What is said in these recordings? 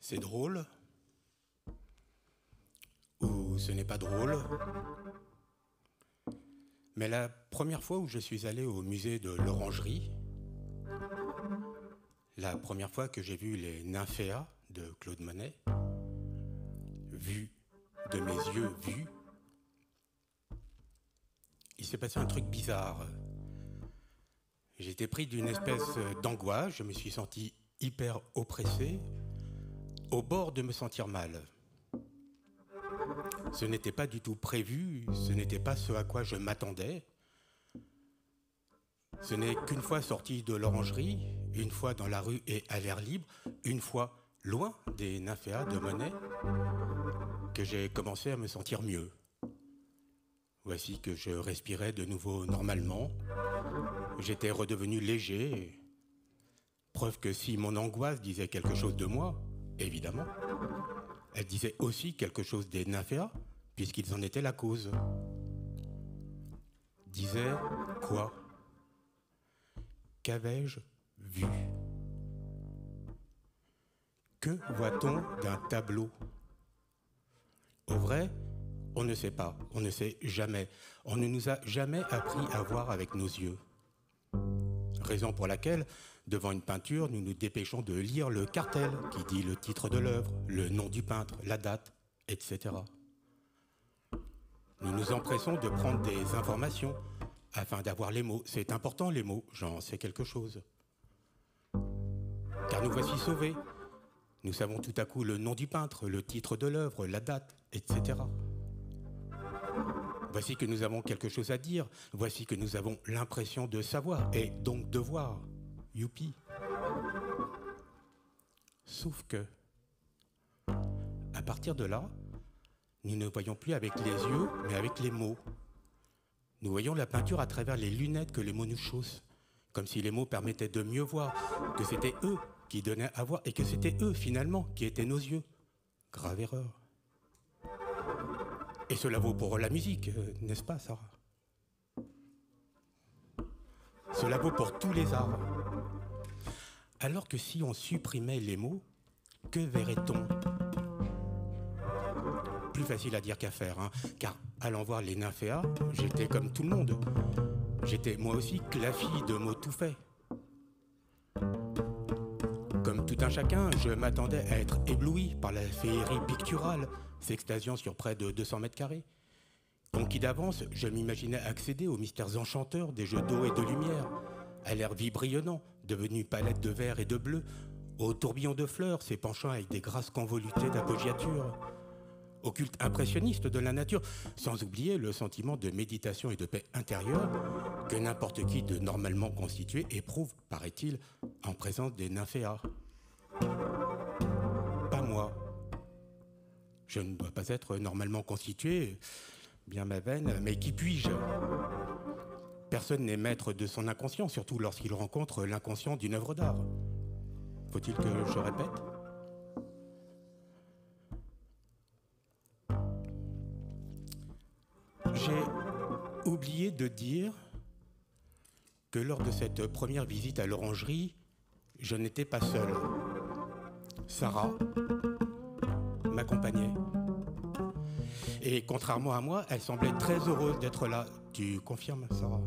C'est drôle ou ce n'est pas drôle. Mais la première fois où je suis allé au musée de l'Orangerie, la première fois que j'ai vu les Nymphéas de Claude Monet, vu de mes yeux vus, il s'est passé un truc bizarre. J'étais pris d'une espèce d'angoisse, je me suis senti hyper oppressé, au bord de me sentir mal. Ce n'était pas du tout prévu, ce n'était pas ce à quoi je m'attendais. Ce n'est qu'une fois sorti de l'Orangerie, une fois dans la rue et à l'air libre, une fois loin des Nymphéas de Monet, que j'ai commencé à me sentir mieux. Voici que je respirais de nouveau normalement. J'étais redevenu léger. Preuve que si mon angoisse disait quelque chose de moi, évidemment, elle disait aussi quelque chose des Nymphéas, puisqu'ils en étaient la cause. Disait quoi? Qu'avais-je vu? Que voit-on d'un tableau? Au vrai, on ne sait pas, on ne sait jamais. On ne nous a jamais appris à voir avec nos yeux. Raison pour laquelle, devant une peinture, nous nous dépêchons de lire le cartel qui dit le titre de l'œuvre, le nom du peintre, la date, etc. Nous nous empressons de prendre des informations afin d'avoir les mots. C'est important les mots, j'en sais quelque chose. Car nous voici sauvés. Nous savons tout à coup le nom du peintre, le titre de l'œuvre, la date, etc. Voici que nous avons quelque chose à dire. Voici que nous avons l'impression de savoir et donc de voir. Youpi. Sauf que, à partir de là, nous ne voyons plus avec les yeux, mais avec les mots. Nous voyons la peinture à travers les lunettes que les mots nous chaussent, comme si les mots permettaient de mieux voir, que c'était eux qui donnaient à voir, et que c'était eux, finalement, qui étaient nos yeux. Grave erreur. Et cela vaut pour la musique, n'est-ce pas, Sarah? Cela vaut pour tous les arts. Alors que si on supprimait les mots, que verrait-on? Plus facile à dire qu'à faire, hein, car allant voir les Nymphéas, j'étais comme tout le monde. J'étais moi aussi claffi de mots tout faits. Comme tout un chacun, je m'attendais à être ébloui par la féerie picturale, s'extasiant sur près de 200 mètres carrés. Conquis d'avance, je m'imaginais accéder aux mystères enchanteurs des jeux d'eau et de lumière, à l'air vibrillonnant, devenu palette de vert et de bleu, aux tourbillons de fleurs s'épanchant avec des grâces convolutées d'appoggiature, au culte impressionniste de la nature, sans oublier le sentiment de méditation et de paix intérieure que n'importe qui de normalement constitué éprouve, paraît-il, en présence des Nymphéas. Pas moi. Je ne dois pas être normalement constitué, bien ma veine, mais qui puis-je? Personne n'est maître de son inconscient, surtout lorsqu'il rencontre l'inconscient d'une œuvre d'art. Faut-il que je répète? J'ai oublié de dire que lors de cette première visite à l'Orangerie, je n'étais pas seul. Sarah m'accompagnait. Et contrairement à moi, elle semblait très heureuse d'être là. Tu confirmes, Sarah?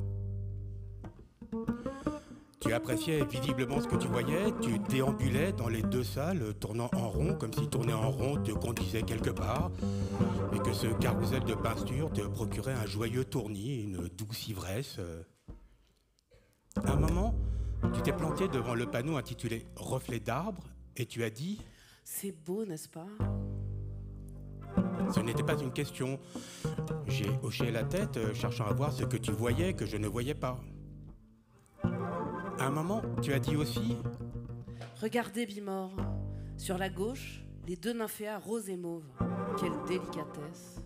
Tu appréciais visiblement ce que tu voyais, tu déambulais dans les deux salles, tournant en rond, comme si tourner en rond te conduisait quelque part, et que ce carrousel de peinture te procurait un joyeux tournis, une douce ivresse. À un moment, tu t'es planté devant le panneau intitulé « Reflet d'arbre » et tu as dit « C'est beau, n'est-ce pas ?» Ce n'était pas une question. J'ai hoché la tête, cherchant à voir ce que tu voyais que je ne voyais pas. À un moment, tu as dit aussi « Regardez, Bimor, sur la gauche, les deux Nymphéas roses et mauves. Quelle délicatesse.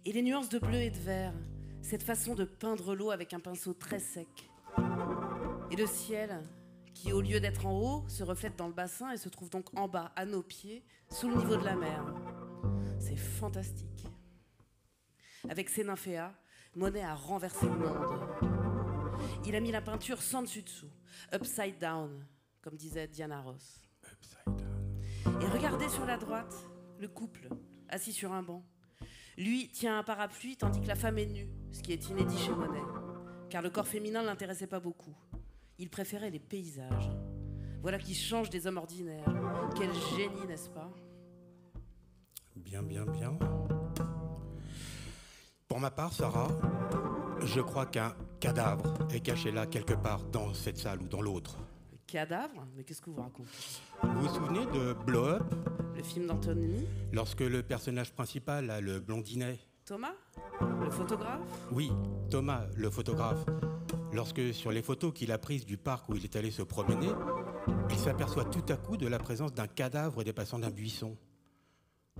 Et les nuances de bleu et de vert, cette façon de peindre l'eau avec un pinceau très sec. Et le ciel, qui au lieu d'être en haut, se reflète dans le bassin et se trouve donc en bas, à nos pieds, sous le niveau de la mer. C'est fantastique. » Avec ces Nymphéas, Monet a renversé le monde. Il a mis la peinture sans dessus-dessous, upside down, comme disait Diana Ross. Upside down. Et regardez sur la droite, le couple, assis sur un banc. Lui tient un parapluie tandis que la femme est nue, ce qui est inédit chez Monet, car le corps féminin ne l'intéressait pas beaucoup. Il préférait les paysages. Voilà qui change des hommes ordinaires. Quel génie, n'est-ce pas? Bien, bien, bien. Pour ma part, Sarah, je crois qu'un cadavre est caché là quelque part dans cette salle ou dans l'autre. Cadavre? Mais qu'est-ce que vous racontez? Vous vous souvenez de Blow Up? Le film d'Antonioni? Lorsque le personnage principal, là, le blondinet... Thomas? Le photographe? Oui, Thomas, le photographe. Lorsque, sur les photos qu'il a prises du parc où il est allé se promener, il s'aperçoit tout à coup de la présence d'un cadavre dépassant d'un buisson.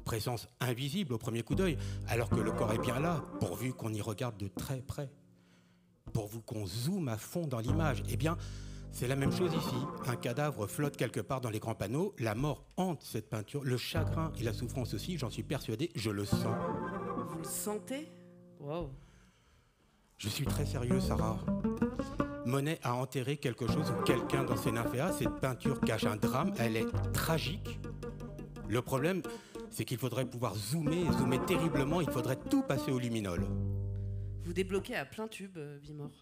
Présence invisible au premier coup d'œil, alors que le corps est bien là, pourvu qu'on y regarde de très près. Pourvu qu'on zoome à fond dans l'image. Eh bien, c'est la même chose ici. Un cadavre flotte quelque part dans les grands panneaux, la mort hante cette peinture, le chagrin et la souffrance aussi, j'en suis persuadé, je le sens. Vous le sentez? Wow. Je suis très sérieux, Sarah. Monet a enterré quelque chose ou quelqu'un dans ses nymphéas. Cette peinture cache un drame, elle est tragique. Le problème, c'est qu'il faudrait pouvoir zoomer terriblement, il faudrait tout passer au luminol. Vous débloquez à plein tube, Vimor.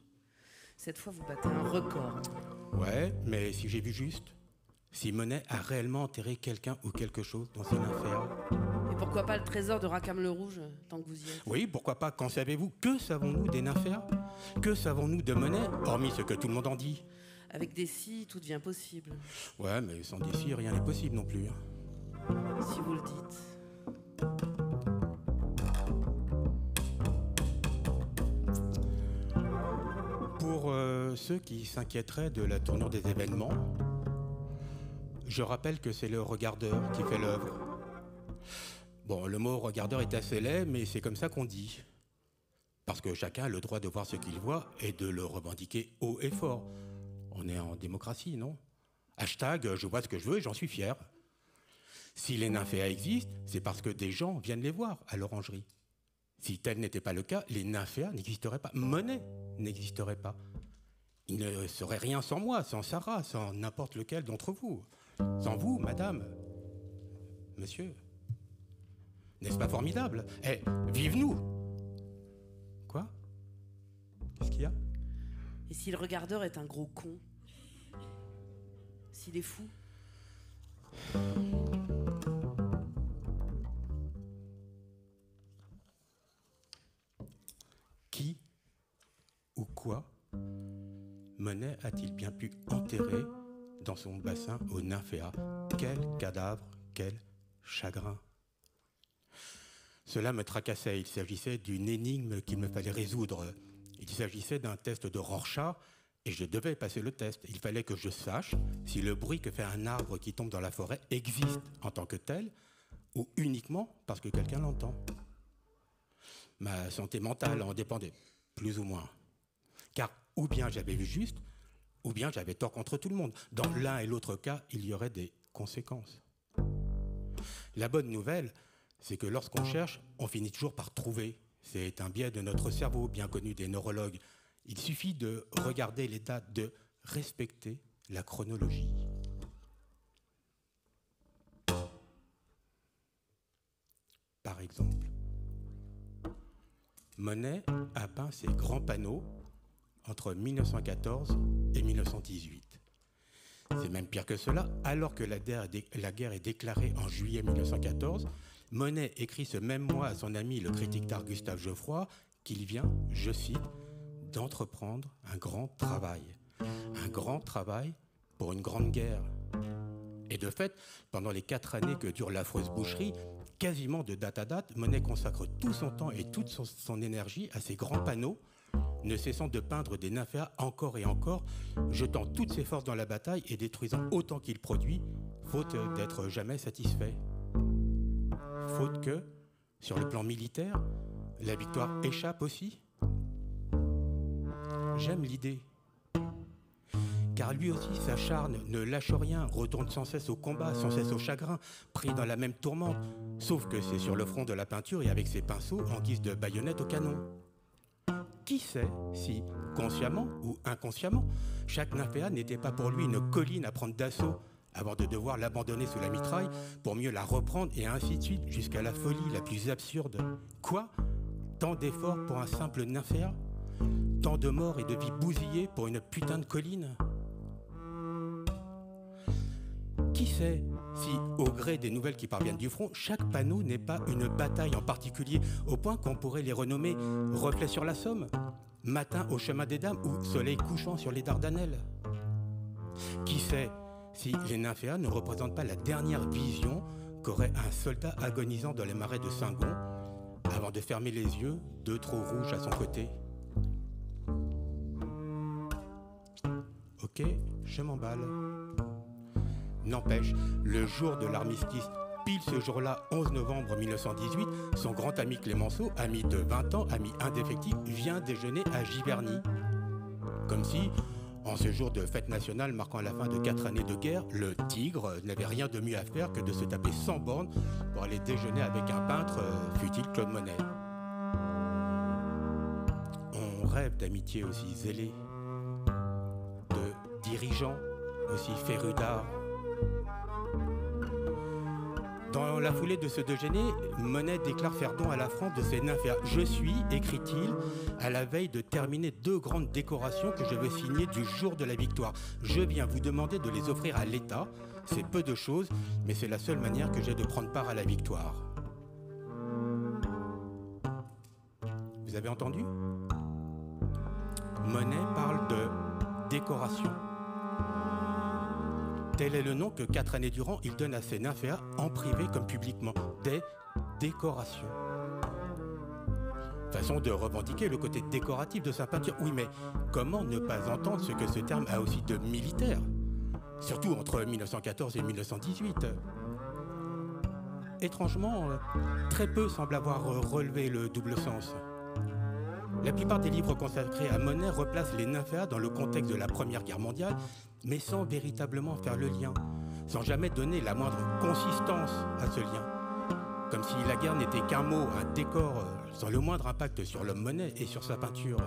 Cette fois, vous battez un record. Ouais, mais si j'ai vu juste, si Monet a réellement enterré quelqu'un ou quelque chose dans ses nymphéas. Et pourquoi pas le trésor de Rackham le Rouge, tant que vous y êtes? Oui, pourquoi pas, qu'en savez-vous? Que savons-nous des nymphéas? Que savons-nous de Monet, hormis ce que tout le monde en dit? Avec des scies, tout devient possible. Ouais, mais sans des scies, rien n'est possible non plus. Si vous le dites. Pour ceux qui s'inquiéteraient de la tournure des événements, je rappelle que c'est le regardeur qui fait l'œuvre. Bon, le mot regardeur est assez laid, mais c'est comme ça qu'on dit. Parce que chacun a le droit de voir ce qu'il voit et de le revendiquer haut et fort. On est en démocratie, non? Hashtag, je vois ce que je veux et j'en suis fier. Si les nymphéas existent, c'est parce que des gens viennent les voir à l'orangerie. Si tel n'était pas le cas, les nymphéas n'existeraient pas. Monet n'existerait pas. Il ne serait rien sans moi, sans Sarah, sans n'importe lequel d'entre vous. Sans vous, madame, monsieur. N'est-ce pas formidable? Eh, vive-nous! Quoi? Qu'est-ce qu'il y a? Et si le regardeur est un gros con? S'il est fou? Qui ou quoi Monet a-t-il bien pu enterrer dans son bassin aux nymphéas? Quel cadavre, quel chagrin! Cela me tracassait, il s'agissait d'une énigme qu'il me fallait résoudre. Il s'agissait d'un test de Rorschach et je devais passer le test. Il fallait que je sache si le bruit que fait un arbre qui tombe dans la forêt existe en tant que tel ou uniquement parce que quelqu'un l'entend. Ma santé mentale en dépendait, plus ou moins. Car ou bien j'avais vu juste, ou bien j'avais tort contre tout le monde. Dans l'un et l'autre cas, il y aurait des conséquences. La bonne nouvelle, c'est que lorsqu'on cherche, on finit toujours par trouver. C'est un biais de notre cerveau, bien connu des neurologues. Il suffit de regarder les dates, de respecter la chronologie. Par exemple, Monet a peint ses grands panneaux entre 1914 et 1918. C'est même pire que cela, alors que la guerre est déclarée en juillet 1914, Monet écrit ce même mois à son ami le critique d'art Gustave Geoffroy qu'il vient, je cite, d'entreprendre un grand travail. Un grand travail pour une grande guerre. Et de fait, pendant les 4 années que dure l'affreuse boucherie, quasiment de date à date, Monet consacre tout son temps et toute son énergie à ces grands panneaux, ne cessant de peindre des nymphéas encore et encore, jetant toutes ses forces dans la bataille et détruisant autant qu'il produit, faute d'être jamais satisfait. Faute que, sur le plan militaire, la victoire échappe aussi. J'aime l'idée. Car lui aussi s'acharne, ne lâche rien, retourne sans cesse au combat, sans cesse au chagrin, pris dans la même tourmente, sauf que c'est sur le front de la peinture et avec ses pinceaux en guise de baïonnette au canon. Qui sait si, consciemment ou inconsciemment, chaque nymphéa n'était pas pour lui une colline à prendre d'assaut, avant de devoir l'abandonner sous la mitraille pour mieux la reprendre et ainsi de suite jusqu'à la folie la plus absurde. Quoi? Tant d'efforts pour un simple nymphéa? Tant de morts et de vies bousillées pour une putain de colline? Qui sait si, au gré des nouvelles qui parviennent du front, chaque panneau n'est pas une bataille en particulier, au point qu'on pourrait les renommer « Reflet sur la Somme »,« Matin au chemin des dames » ou « Soleil couchant sur les Dardanelles ». Qui sait si les nymphéas ne représentent pas la dernière vision qu'aurait un soldat agonisant dans les marais de Saint-Gon avant de fermer les yeux, deux trous rouges à son côté. Ok, je m'emballe. N'empêche, le jour de l'armistice, pile ce jour-là, 11 novembre 1918, son grand ami Clémenceau, ami de 20 ans, ami indéfectible, vient déjeuner à Giverny. Comme si, en ce jour de fête nationale marquant la fin de 4 années de guerre, le tigre n'avait rien de mieux à faire que de se taper sans borne pour aller déjeuner avec un peintre, fut-il Claude Monet. On rêve d'amitié aussi zélée, de dirigeants aussi férus d'art. Dans la foulée de ce déjeuner, Monet déclare faire don à la France de ses nymphéas. « Je suis, écrit-il, à la veille de terminer 2 grandes décorations que je veux signer du jour de la victoire. Je viens vous demander de les offrir à l'État. C'est peu de choses, mais c'est la seule manière que j'ai de prendre part à la victoire. » Vous avez entendu? Monet parle de décoration. Tel est le nom que 4 années durant, il donne à ses nymphéas, en privé comme publiquement, des décorations. Façon de revendiquer le côté décoratif de sa peinture. Oui, mais comment ne pas entendre ce que ce terme a aussi de militaire? Surtout entre 1914 et 1918. Étrangement, très peu semblent avoir relevé le double sens. La plupart des livres consacrés à Monet replacent les nymphéas dans le contexte de la Première Guerre mondiale, mais sans véritablement faire le lien, sans jamais donner la moindre consistance à ce lien. Comme si la guerre n'était qu'un mot, un décor, sans le moindre impact sur l'homme Monet et sur sa peinture.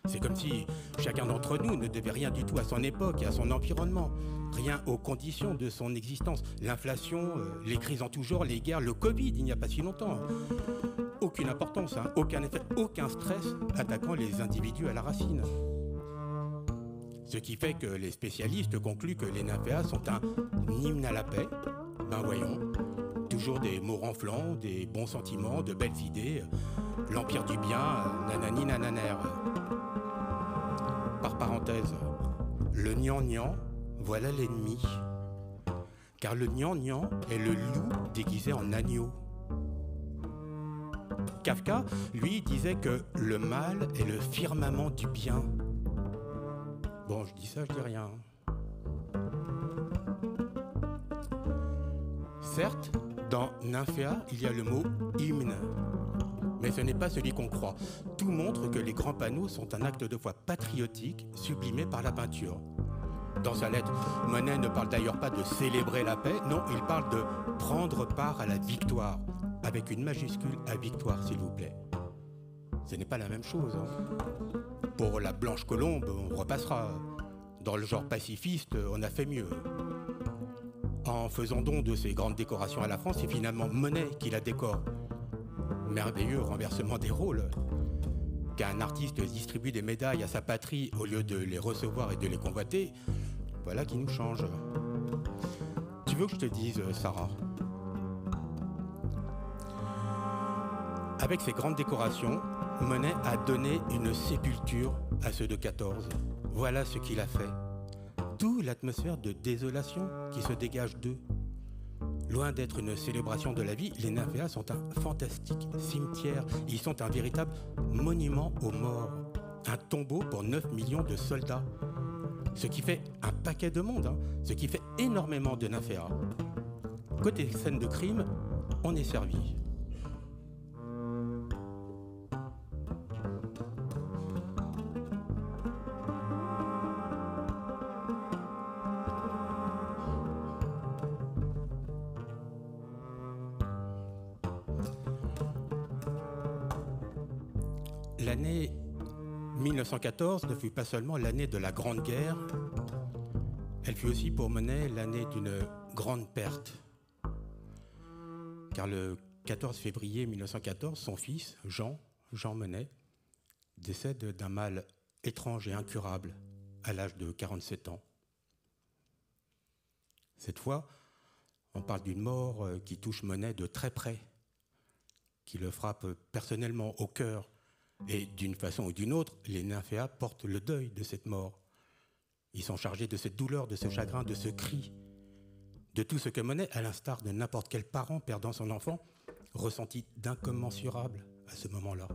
C'est comme si chacun d'entre nous ne devait rien du tout à son époque et à son environnement, rien aux conditions de son existence. L'inflation, les crises en tout genre, les guerres, le Covid, il n'y a pas si longtemps. Aucune importance, aucun effet, aucun stress attaquant les individus à la racine. Ce qui fait que les spécialistes concluent que les nymphéas sont un hymne à la paix. Ben voyons, toujours des mots renflants, des bons sentiments, de belles idées, l'empire du bien, nanani nananer. Par parenthèse, le gnangnan, voilà l'ennemi. Car le gnangnan est le loup déguisé en agneau. Kafka, lui, disait que le mal est le firmament du bien. Bon, je dis ça, je dis rien. Certes, dans Nymphéa, il y a le mot hymne. Mais ce n'est pas celui qu'on croit. Tout montre que les grands panneaux sont un acte de foi patriotique sublimé par la peinture. Dans sa lettre, Monet ne parle d'ailleurs pas de célébrer la paix, non, il parle de prendre part à la victoire, avec une majuscule à victoire, s'il vous plaît. Ce n'est pas la même chose. Pour la blanche colombe, on repassera. Dans le genre pacifiste, on a fait mieux. En faisant don de ces grandes décorations à la France, c'est finalement Monet qui la décore. Merveilleux renversement des rôles. Qu'un artiste distribue des médailles à sa patrie au lieu de les recevoir et de les convoiter, voilà qui nous change. Tu veux que je te dise, Sarah? Avec ces grandes décorations, Monet a donné une sépulture à ceux de 14. Voilà ce qu'il a fait. D'où l'atmosphère de désolation qui se dégage d'eux. Loin d'être une célébration de la vie, les nymphéas sont un fantastique cimetière. Ils sont un véritable monument aux morts. Un tombeau pour 9 millions de soldats. Ce qui fait un paquet de monde, ce qui fait énormément de nymphéas. Côté scène de crime, on est servi. L'année 1914 ne fut pas seulement l'année de la Grande Guerre, Elle fut aussi pour Monet l'année d'une grande perte. Car le 14 février 1914, son fils, Jean Monet, décède d'un mal étrange et incurable à l'âge de 47 ans. Cette fois, on parle d'une mort qui touche Monet de très près, qui le frappe personnellement au cœur. Et d'une façon ou d'une autre, les nymphéas portent le deuil de cette mort. Ils sont chargés de cette douleur, de ce chagrin, de ce cri, de tout ce que Monet, à l'instar de n'importe quel parent perdant son enfant, ressentit d'incommensurable à ce moment-là.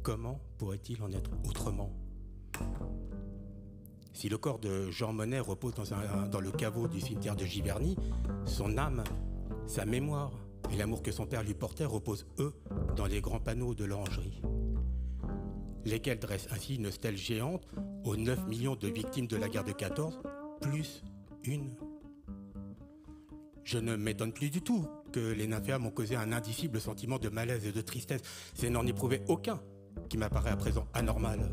Comment pourrait-il en être autrement ? Si le corps de Jean Monet repose dans le caveau du cimetière de Giverny, son âme, sa mémoire et l'amour que son père lui portait reposent, eux, dans les grands panneaux de l'orangerie, lesquels dressent ainsi une stèle géante aux 9 millions de victimes de la guerre de 14, plus une. Je ne m'étonne plus du tout que les nymphéas m'ont causé un indicible sentiment de malaise et de tristesse. C'est n'en éprouver aucun qui m'apparaît à présent anormal.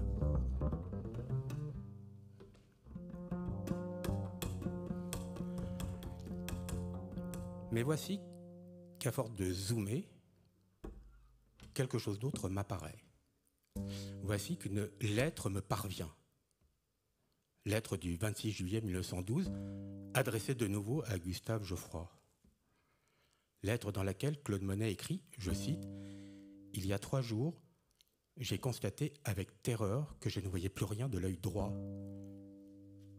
Mais voici qu'à force de zoomer, quelque chose d'autre m'apparaît. Voici qu'une lettre me parvient. Lettre du 26 juillet 1912, adressée de nouveau à Gustave Geoffroy. Lettre dans laquelle Claude Monet écrit, je cite, « Il y a 3 jours, j'ai constaté avec terreur que je ne voyais plus rien de l'œil droit.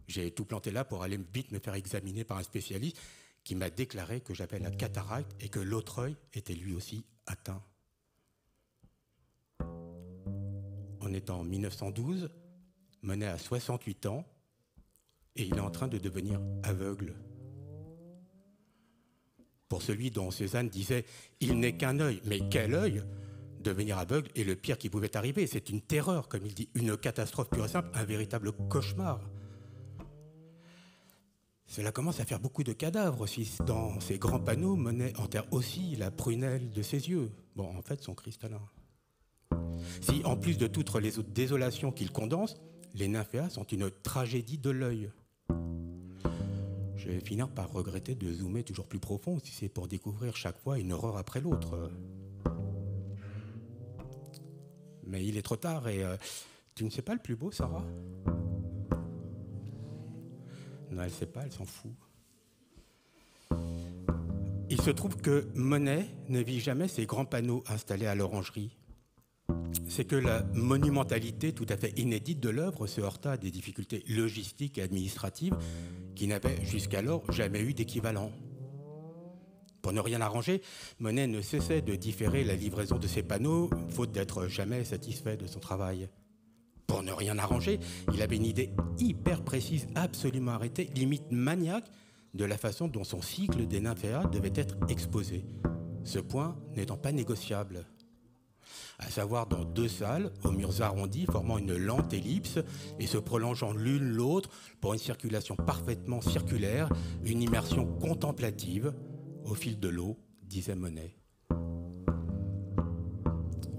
J'ai tout planté là pour aller vite me faire examiner par un spécialiste qui m'a déclaré que j'avais la cataracte et que l'autre œil était lui aussi atteint. On est en 1912, Monet a 68 ans et il est en train de devenir aveugle. Pour celui dont Cézanne disait « il n'est qu'un œil », mais quel œil ? Devenir aveugle est le pire qui pouvait arriver. C'est une terreur, comme il dit, une catastrophe pure et simple, un véritable cauchemar. Cela commence à faire beaucoup de cadavres aussi. Dans ces grands panneaux, Monet enterre aussi la prunelle de ses yeux. Bon, en fait, son cristallin. Si, en plus de toutes les autres désolations qu'il condense, les nymphéas sont une tragédie de l'œil. Je vais finir par regretter de zoomer toujours plus profond si c'est pour découvrir chaque fois une horreur après l'autre. Mais il est trop tard et tu ne sais pas le plus beau, Sarah ? Non, elle ne sait pas, elle s'en fout. Il se trouve que Monet ne vit jamais ces grands panneaux installés à l'orangerie. C'est que la monumentalité tout à fait inédite de l'œuvre se heurta à des difficultés logistiques et administratives qui n'avaient jusqu'alors jamais eu d'équivalent. Pour ne rien arranger, Monet ne cessait de différer la livraison de ses panneaux, faute d'être jamais satisfait de son travail. Pour ne rien arranger, il avait une idée hyper précise, absolument arrêtée, limite maniaque, de la façon dont son cycle des nymphéas devait être exposé. Ce point n'étant pas négociable. À savoir dans 2 salles, aux murs arrondis, formant une lente ellipse et se prolongeant l'une l'autre pour une circulation parfaitement circulaire, une immersion contemplative, au fil de l'eau, disait Monet.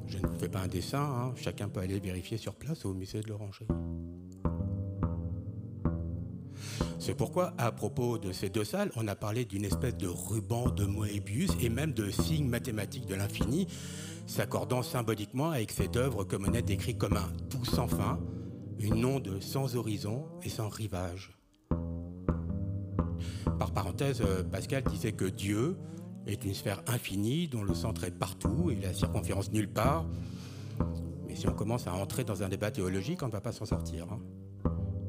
Je ne vous fais pas un dessin, hein. Chacun peut aller vérifier sur place au musée de l'Orangerie. C'est pourquoi, à propos de ces 2 salles, on a parlé d'une espèce de ruban de Moebius et même de signe mathématique de l'infini, s'accordant symboliquement avec cette œuvre que Monet décrit comme un tout sans fin, une onde sans horizon et sans rivage. Par parenthèse, Pascal disait que Dieu est une sphère infinie dont le centre est partout et la circonférence nulle part. Mais si on commence à entrer dans un débat théologique, on ne va pas s'en sortir. Hein.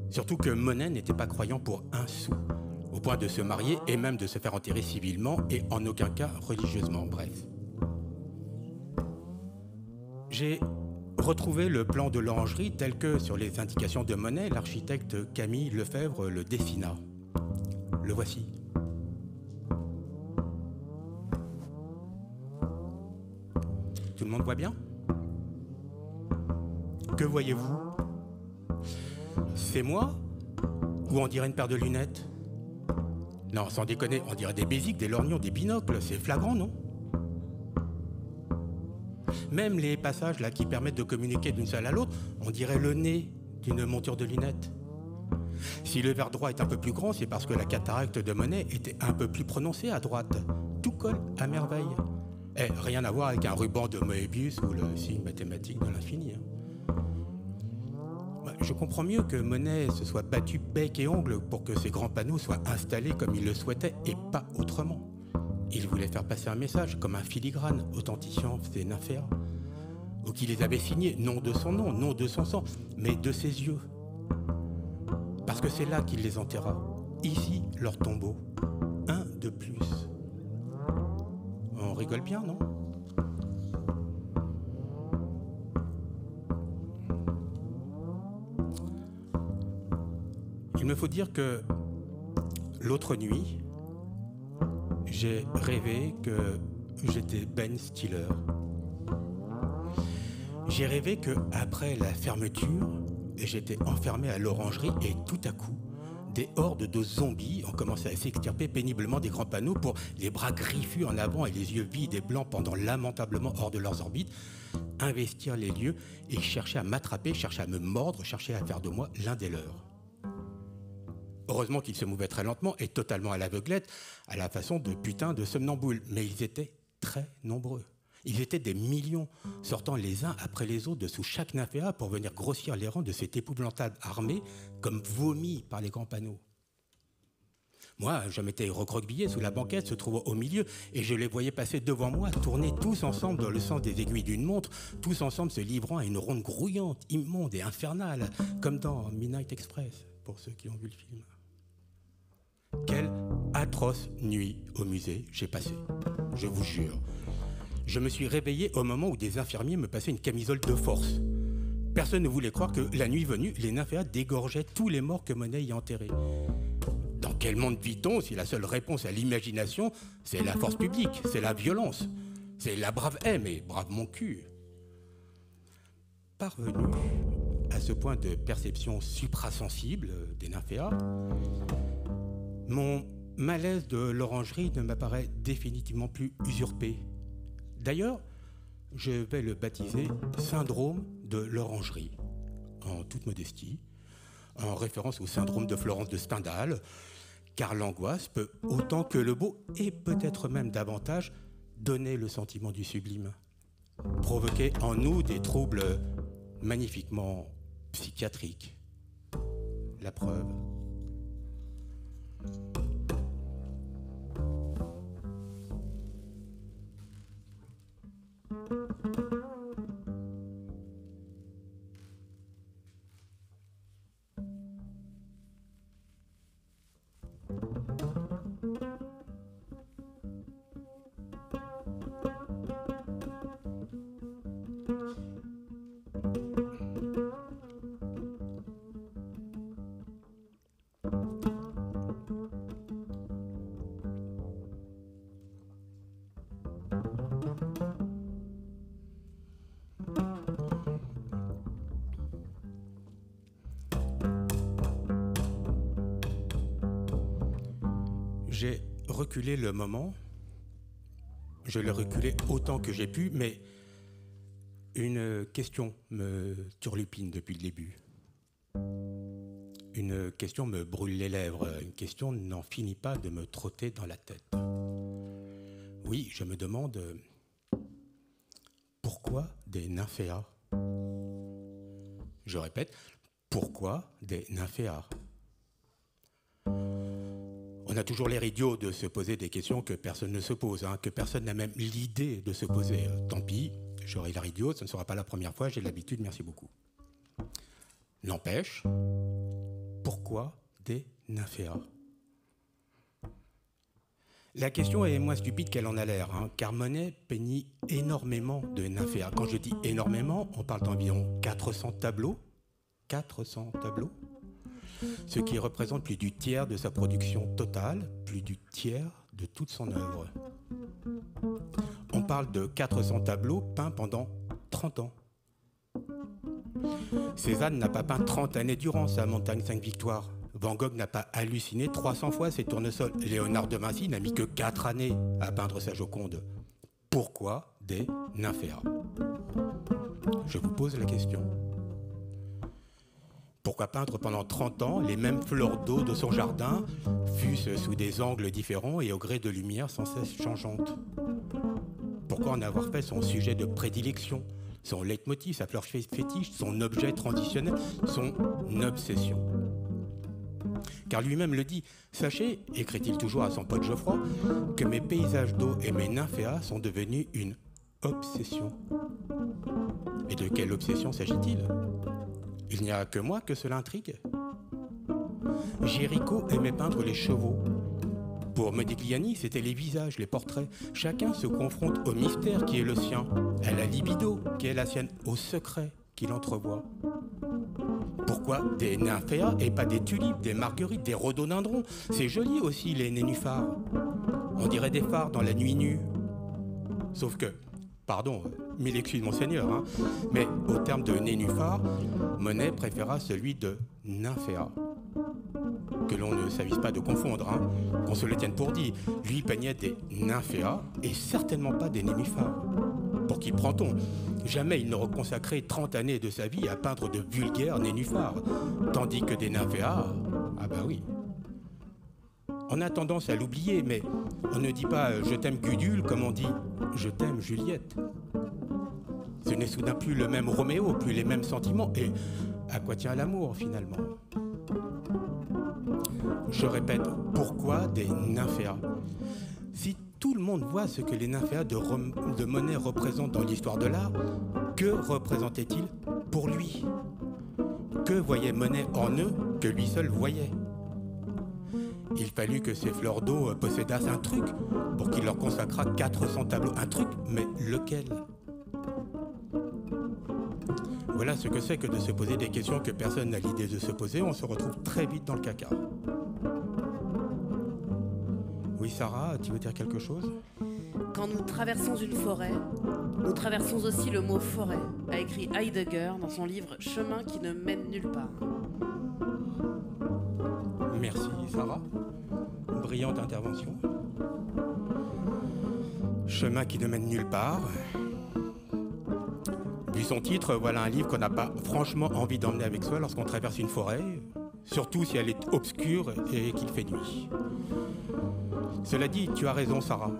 Surtout que Monet n'était pas croyant pour un sou, au point de se marier et même de se faire enterrer civilement et en aucun cas religieusement, bref. J'ai retrouvé le plan de l'orangerie tel que, sur les indications de Monet, l'architecte Camille Lefebvre le dessina. Le voici. Tout le monde voit bien ? Que voyez-vous ? C'est moi ? Ou on dirait une paire de lunettes ? Non, sans déconner, on dirait des bésiques, des lorgnons, des binocles. C'est flagrant, non ? Même les passages là qui permettent de communiquer d'une salle à l'autre, on dirait le nez d'une monture de lunettes. Si le verre droit est un peu plus grand, c'est parce que la cataracte de Monet était un peu plus prononcée à droite. Tout colle à merveille. Et rien à voir avec un ruban de Moebius ou le signe mathématique de l'infini. Je comprends mieux que Monet se soit battu bec et ongle pour que ces grands panneaux soient installés comme il le souhaitait et pas autrement. Il voulait faire passer un message comme un filigrane authentifiant ses nymphéas, ou qu'il les avait signés non de son nom, non de son sang, mais de ses yeux. Parce que c'est là qu'il les enterra. Ici, leur tombeau. Un de plus. On rigole bien, non ? Il me faut dire que l'autre nuit, j'ai rêvé que j'étais Ben Stiller. J'ai rêvé qu'après la fermeture, j'étais enfermé à l'orangerie et tout à coup, des hordes de zombies ont commencé à s'extirper péniblement des grands panneaux pour, les bras griffus en avant et les yeux vides et blancs pendant lamentablement hors de leurs orbites, investir les lieux et chercher à m'attraper, chercher à me mordre, chercher à faire de moi l'un des leurs. Heureusement qu'ils se mouvaient très lentement et totalement à l'aveuglette, à la façon de putain de somnambules. Mais ils étaient très nombreux. Ils étaient des millions, sortant les uns après les autres de sous chaque nymphéa pour venir grossir les rangs de cette épouvantable armée comme vomis par les grands panneaux. Moi, je m'étais recroquevillé sous la banquette se trouvant au milieu et je les voyais passer devant moi, tourner tous ensemble dans le sens des aiguilles d'une montre, tous ensemble se livrant à une ronde grouillante, immonde et infernale, comme dans Midnight Express, pour ceux qui ont vu le film. Quelle atroce nuit au musée j'ai passé, je vous jure. Je me suis réveillé au moment où des infirmiers me passaient une camisole de force. Personne ne voulait croire que, la nuit venue, les nymphéas dégorgeaient tous les morts que Monet y enterrait. Dans quel monde vit-on si la seule réponse à l'imagination, c'est la force publique, c'est la violence, c'est la brave haine et brave mon cul. Parvenu à ce point de perception suprasensible des nymphéas, mon malaise de l'orangerie ne m'apparaît définitivement plus usurpé. D'ailleurs, je vais le baptiser syndrome de l'orangerie, en toute modestie, en référence au syndrome de Florence de Stendhal, car l'angoisse peut, autant que le beau, et peut-être même davantage, donner le sentiment du sublime, provoquer en nous des troubles magnifiquement psychiatriques. La preuve. J'ai reculé le moment, je l'ai reculé autant que j'ai pu, mais une question me turlupine depuis le début. Une question me brûle les lèvres, une question n'en finit pas de me trotter dans la tête. Oui, je me demande pourquoi des nymphéas ? Je répète, pourquoi des nymphéas ? On a toujours l'air idiot de se poser des questions que personne ne se pose, que personne n'a même l'idée de se poser. Tant pis, j'aurai l'air idiot, ce ne sera pas la première fois, j'ai l'habitude, merci beaucoup. N'empêche, pourquoi des nymphéas ? La question est moins stupide qu'elle en a l'air, car Monet peignit énormément de nymphéas. Quand je dis énormément, on parle d'environ 400 tableaux. 400 tableaux, ce qui représente plus du tiers de sa production totale, plus du tiers de toute son œuvre. On parle de 400 tableaux peints pendant 30 ans. Cézanne n'a pas peint 30 années durant sa montagne 5 victoires. Van Gogh n'a pas halluciné 300 fois ses tournesols. Léonard de Vinci n'a mis que 4 années à peindre sa Joconde. Pourquoi des nymphéas ? Je vous pose la question. Pourquoi peindre pendant 30 ans les mêmes fleurs d'eau de son jardin, fût-ce sous des angles différents et au gré de lumières sans cesse changeantes? Pourquoi en avoir fait son sujet de prédilection, son leitmotiv, sa fleur fétiche, son objet transitionnel, son obsession? Car lui-même le dit, sachez, écrit-il toujours à son pote Geoffroy, que mes paysages d'eau et mes nymphéas sont devenus une obsession. Et de quelle obsession s'agit-il? Il n'y a que moi que cela intrigue. Géricault aimait peindre les chevaux. Pour Modigliani, c'était les visages, les portraits. Chacun se confronte au mystère qui est le sien, à la libido qui est la sienne, au secret qu'il entrevoit. Pourquoi des nymphéas et pas des tulipes, des marguerites, des rhododendrons? C'est joli aussi les nénuphars. On dirait des phares dans la nuit nue. Sauf que, pardon, mille excuses monseigneur, hein, mais au terme de nénuphar, Monet préféra celui de nymphéa. Que l'on ne s'avise pas de confondre, hein, qu'on se le tienne pour dit. Lui peignait des nymphéas et certainement pas des nénuphars. Pour qui prend-on? Jamais il n'aurait consacré 30 années de sa vie à peindre de vulgaires nénuphars, tandis que des nymphéas, ah bah oui. On a tendance à l'oublier, mais on ne dit pas « je t'aime Gudule » comme on dit « je t'aime Juliette ». Ce n'est soudain plus le même Roméo, plus les mêmes sentiments, et à quoi tient l'amour finalement? Je répète, pourquoi des nymphéas? Si tout le monde voit ce que les nymphéas de Monet représentent dans l'histoire de l'art, que représentaient-ils pour lui? Que voyait Monet en eux que lui seul voyait? Il fallut que ces fleurs d'eau possédassent un truc pour qu'il leur consacrât 400 tableaux. Un truc, mais lequel? Voilà ce que c'est que de se poser des questions que personne n'a l'idée de se poser. On se retrouve très vite dans le caca. Oui, Sarah, tu veux dire quelque chose? Quand nous traversons une forêt, nous traversons aussi le mot forêt, a écrit Heidegger dans son livre Chemin qui ne mène nulle part. Merci, Sarah. Brillante intervention. Chemin qui ne mène nulle part. Vu son titre, voilà un livre qu'on n'a pas franchement envie d'emmener avec soi lorsqu'on traverse une forêt, surtout si elle est obscure et qu'il fait nuit. Cela dit, tu as raison, Sarah.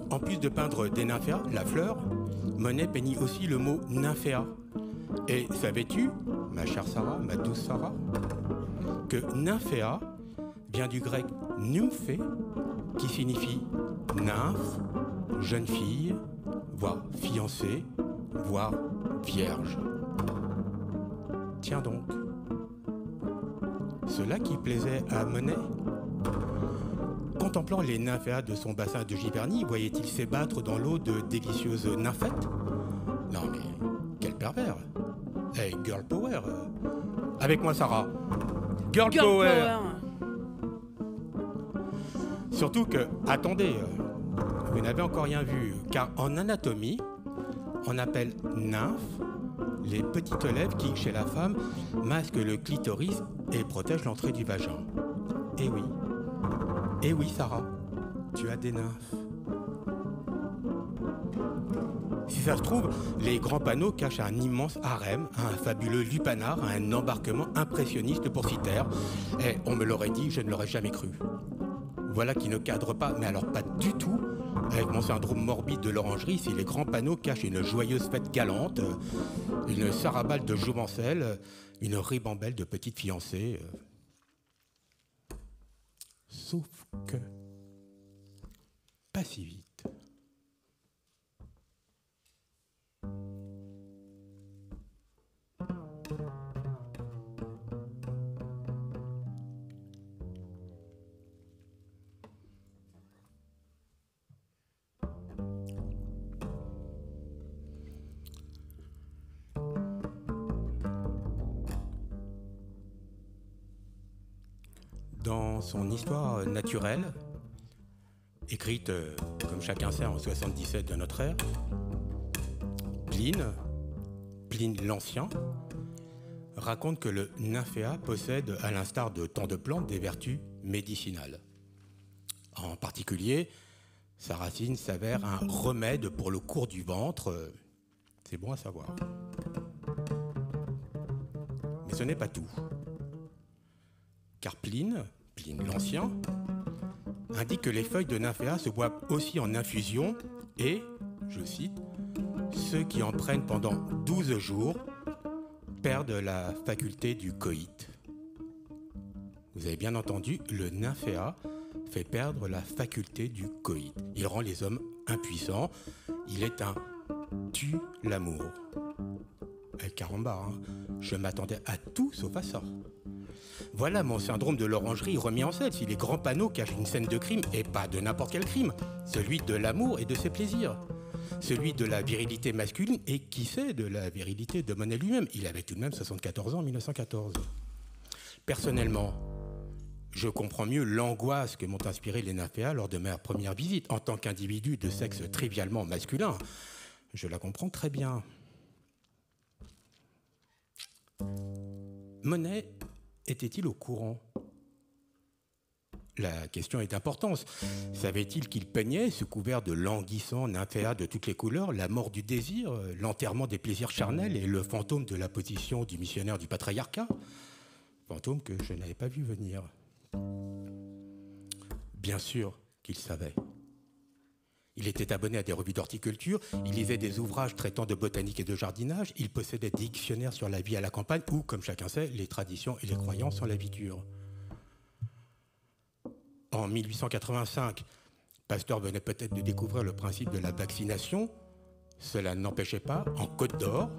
En plus de peindre des nymphéas, la fleur, Monet peignit aussi le mot nymphéa. Et savais-tu, ma chère Sarah, ma douce Sarah, que nymphéa vient du grec nymphé, qui signifie nymphe, jeune fille, voire fiancée, voire vierge. Tiens donc, cela qui plaisait à Monet. Contemplant les nymphéas de son bassin de Giverny, voyait-il s'ébattre dans l'eau de délicieuses nymphètes? Non mais, quel pervers! Hey, girl power! Avec moi, Sarah! Girl power! Surtout que, attendez, vous n'avez encore rien vu, car en anatomie, on appelle nymphes les petites lèvres qui, chez la femme, masquent le clitoris et protègent l'entrée du vagin. Eh oui. Eh oui, Sarah, tu as des nymphes. Si ça se trouve, les grands panneaux cachent un immense harem, un fabuleux lupanar, un embarquement impressionniste pour Cythère. Et on me l'aurait dit, je ne l'aurais jamais cru. Voilà qui ne cadre pas, mais alors pas du tout, avec mon syndrome morbide de l'orangerie, si les grands panneaux cachent une joyeuse fête galante, une sarabale de jouvencelles, une ribambelle de petites fiancées. Sauf que, pas si vite. Dans son histoire naturelle, écrite, comme chacun sait, en 77 de notre ère, Pline l'Ancien, raconte que le nymphéa possède, à l'instar de tant de plantes, des vertus médicinales. En particulier, sa racine s'avère un remède pour le cours du ventre. C'est bon à savoir. ce n'est pas tout. Car Pline l'Ancien, indique que les feuilles de nymphéa se boivent aussi en infusion et, je cite, « ceux qui en prennent pendant 12 jours perdent la faculté du coït ». Vous avez bien entendu, le nymphéa fait perdre la faculté du coït. Il rend les hommes impuissants. Il est un tue-l'amour. Caramba, hein, je m'attendais à tout sauf à ça. Voilà mon syndrome de l'orangerie remis en scène. Si les grands panneaux cachent une scène de crime, et pas de n'importe quel crime, celui de l'amour et de ses plaisirs, celui de la virilité masculine, et qui sait de la virilité de Monet lui-même. Il avait tout de même 74 ans en 1914. Personnellement, je comprends mieux l'angoisse que m'ont inspiré les nymphéas lors de ma première visite. En tant qu'individu de sexe trivialement masculin, je la comprends très bien. Monet était-il au courant? La question est d'importance. Savait-il qu'il peignait, sous couvert de languissants nymphéas de toutes les couleurs, la mort du désir, l'enterrement des plaisirs charnels et le fantôme de la position du missionnaire du patriarcat? Fantôme que je n'avais pas vu venir. Bien sûr qu'il savait. Il était abonné à des revues d'horticulture, il lisait des ouvrages traitant de botanique et de jardinage, il possédait des dictionnaires sur la vie à la campagne ou, comme chacun sait, les traditions et les croyances sur la vie dure. En 1885, Pasteur venait peut-être de découvrir le principe de la vaccination. Cela n'empêchait pas, en Côte d'Or,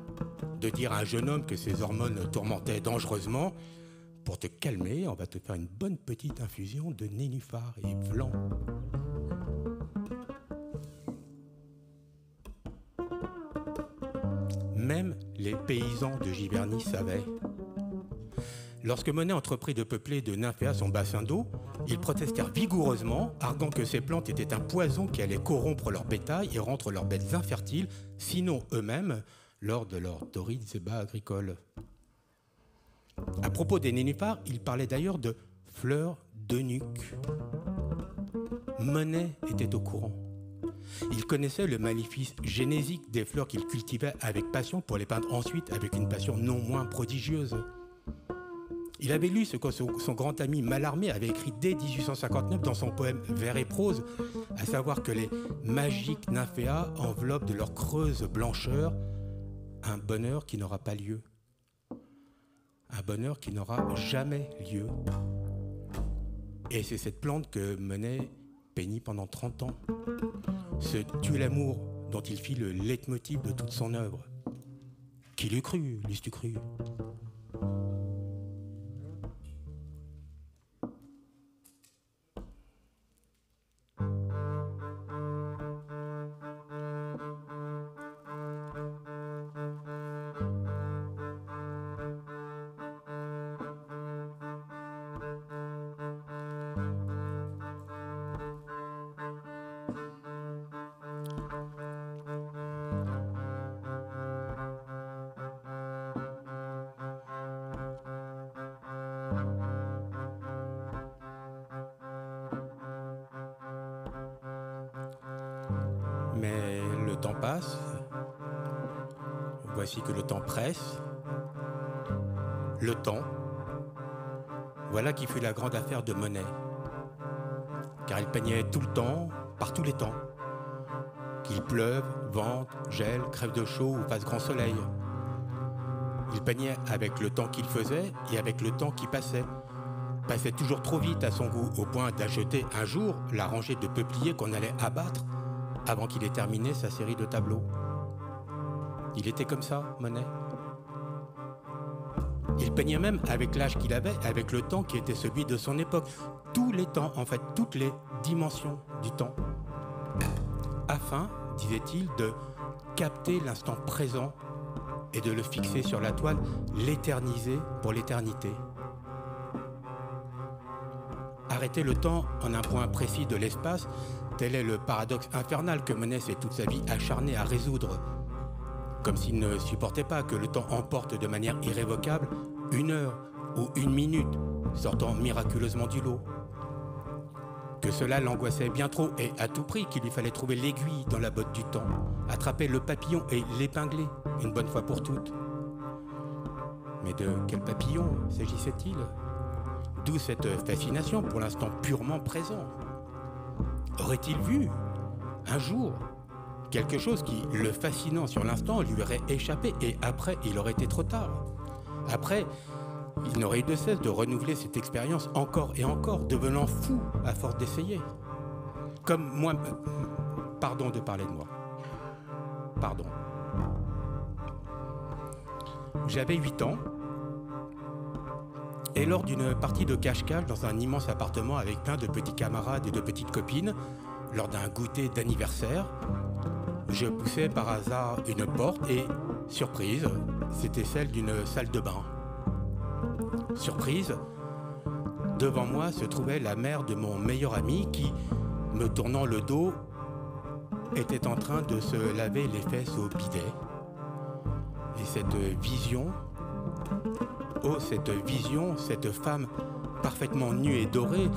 de dire à un jeune homme que ses hormones tourmentaient dangereusement. Pour te calmer, on va te faire une bonne petite infusion de nénuphar et blanc. Même les paysans de Giverny savaient. Lorsque Monet entreprit de peupler de nymphéas son bassin d'eau, ils protestèrent vigoureusement, arguant que ces plantes étaient un poison qui allait corrompre leur bétail et rendre leurs bêtes infertiles, sinon eux-mêmes, lors de leurs torrides ébats agricoles. À propos des nénuphars, il parlait d'ailleurs de fleurs d'eunuque. Monet était au courant. Il connaissait le maléfice génésique des fleurs qu'il cultivait avec passion pour les peindre ensuite avec une passion non moins prodigieuse. Il avait lu ce que son grand ami Mallarmé avait écrit dès 1859 dans son poème Vers et prose, à savoir que les magiques nymphéas enveloppent de leur creuse blancheur un bonheur qui n'aura pas lieu. Un bonheur qui n'aura jamais lieu. Et c'est cette plante que Monet peignit pendant 30 ans. Ce tue-l'amour dont il fit le leitmotiv de toute son œuvre. Qui l'eût cru, l'eût-tu cru? Mais le temps passe, voici que le temps presse. Le temps, voilà qui fut la grande affaire de Monet. Car il peignait tout le temps, par tous les temps. Qu'il pleuve, vente, gèle, crève de chaud ou fasse grand soleil. Il peignait avec le temps qu'il faisait et avec le temps qui passait. Passait toujours trop vite à son goût, au point d'acheter un jour la rangée de peupliers qu'on allait abattre avant qu'il ait terminé sa série de tableaux. Il était comme ça, Monet. Il peignait même avec l'âge qu'il avait, avec le temps qui était celui de son époque. Tous les temps, en fait, toutes les dimensions du temps. Afin, disait-il, de capter l'instant présent et de le fixer sur la toile, l'éterniser pour l'éternité. Arrêter le temps en un point précis de l'espace, tel est le paradoxe infernal que Monet s'est toute sa vie acharné à résoudre. Comme s'il ne supportait pas que le temps emporte de manière irrévocable 1 heure ou 1 minute, sortant miraculeusement du lot. Que cela l'angoissait bien trop et à tout prix qu'il lui fallait trouver l'aiguille dans la botte du temps, attraper le papillon et l'épingler une bonne fois pour toutes. Mais de quel papillon s'agissait-il? D'où cette fascination, pour l'instant purement présent? Aurait-il vu, un jour, quelque chose qui, le fascinant sur l'instant, lui aurait échappé et après, il aurait été trop tard? Après, il n'aurait eu de cesse de renouveler cette expérience encore et encore, devenant fou à force d'essayer. Comme moi... Pardon de parler de moi. Pardon. J'avais 8 ans, et lors d'une partie de cache-cache dans un immense appartement avec plein de petits camarades et de petites copines, lors d'un goûter d'anniversaire, je poussais par hasard une porte et, surprise, c'était celle d'une salle de bain. Surprise, devant moi se trouvait la mère de mon meilleur ami qui, me tournant le dos, était en train de se laver les fesses au bidet. Et cette vision, cette femme parfaitement nue et dorée,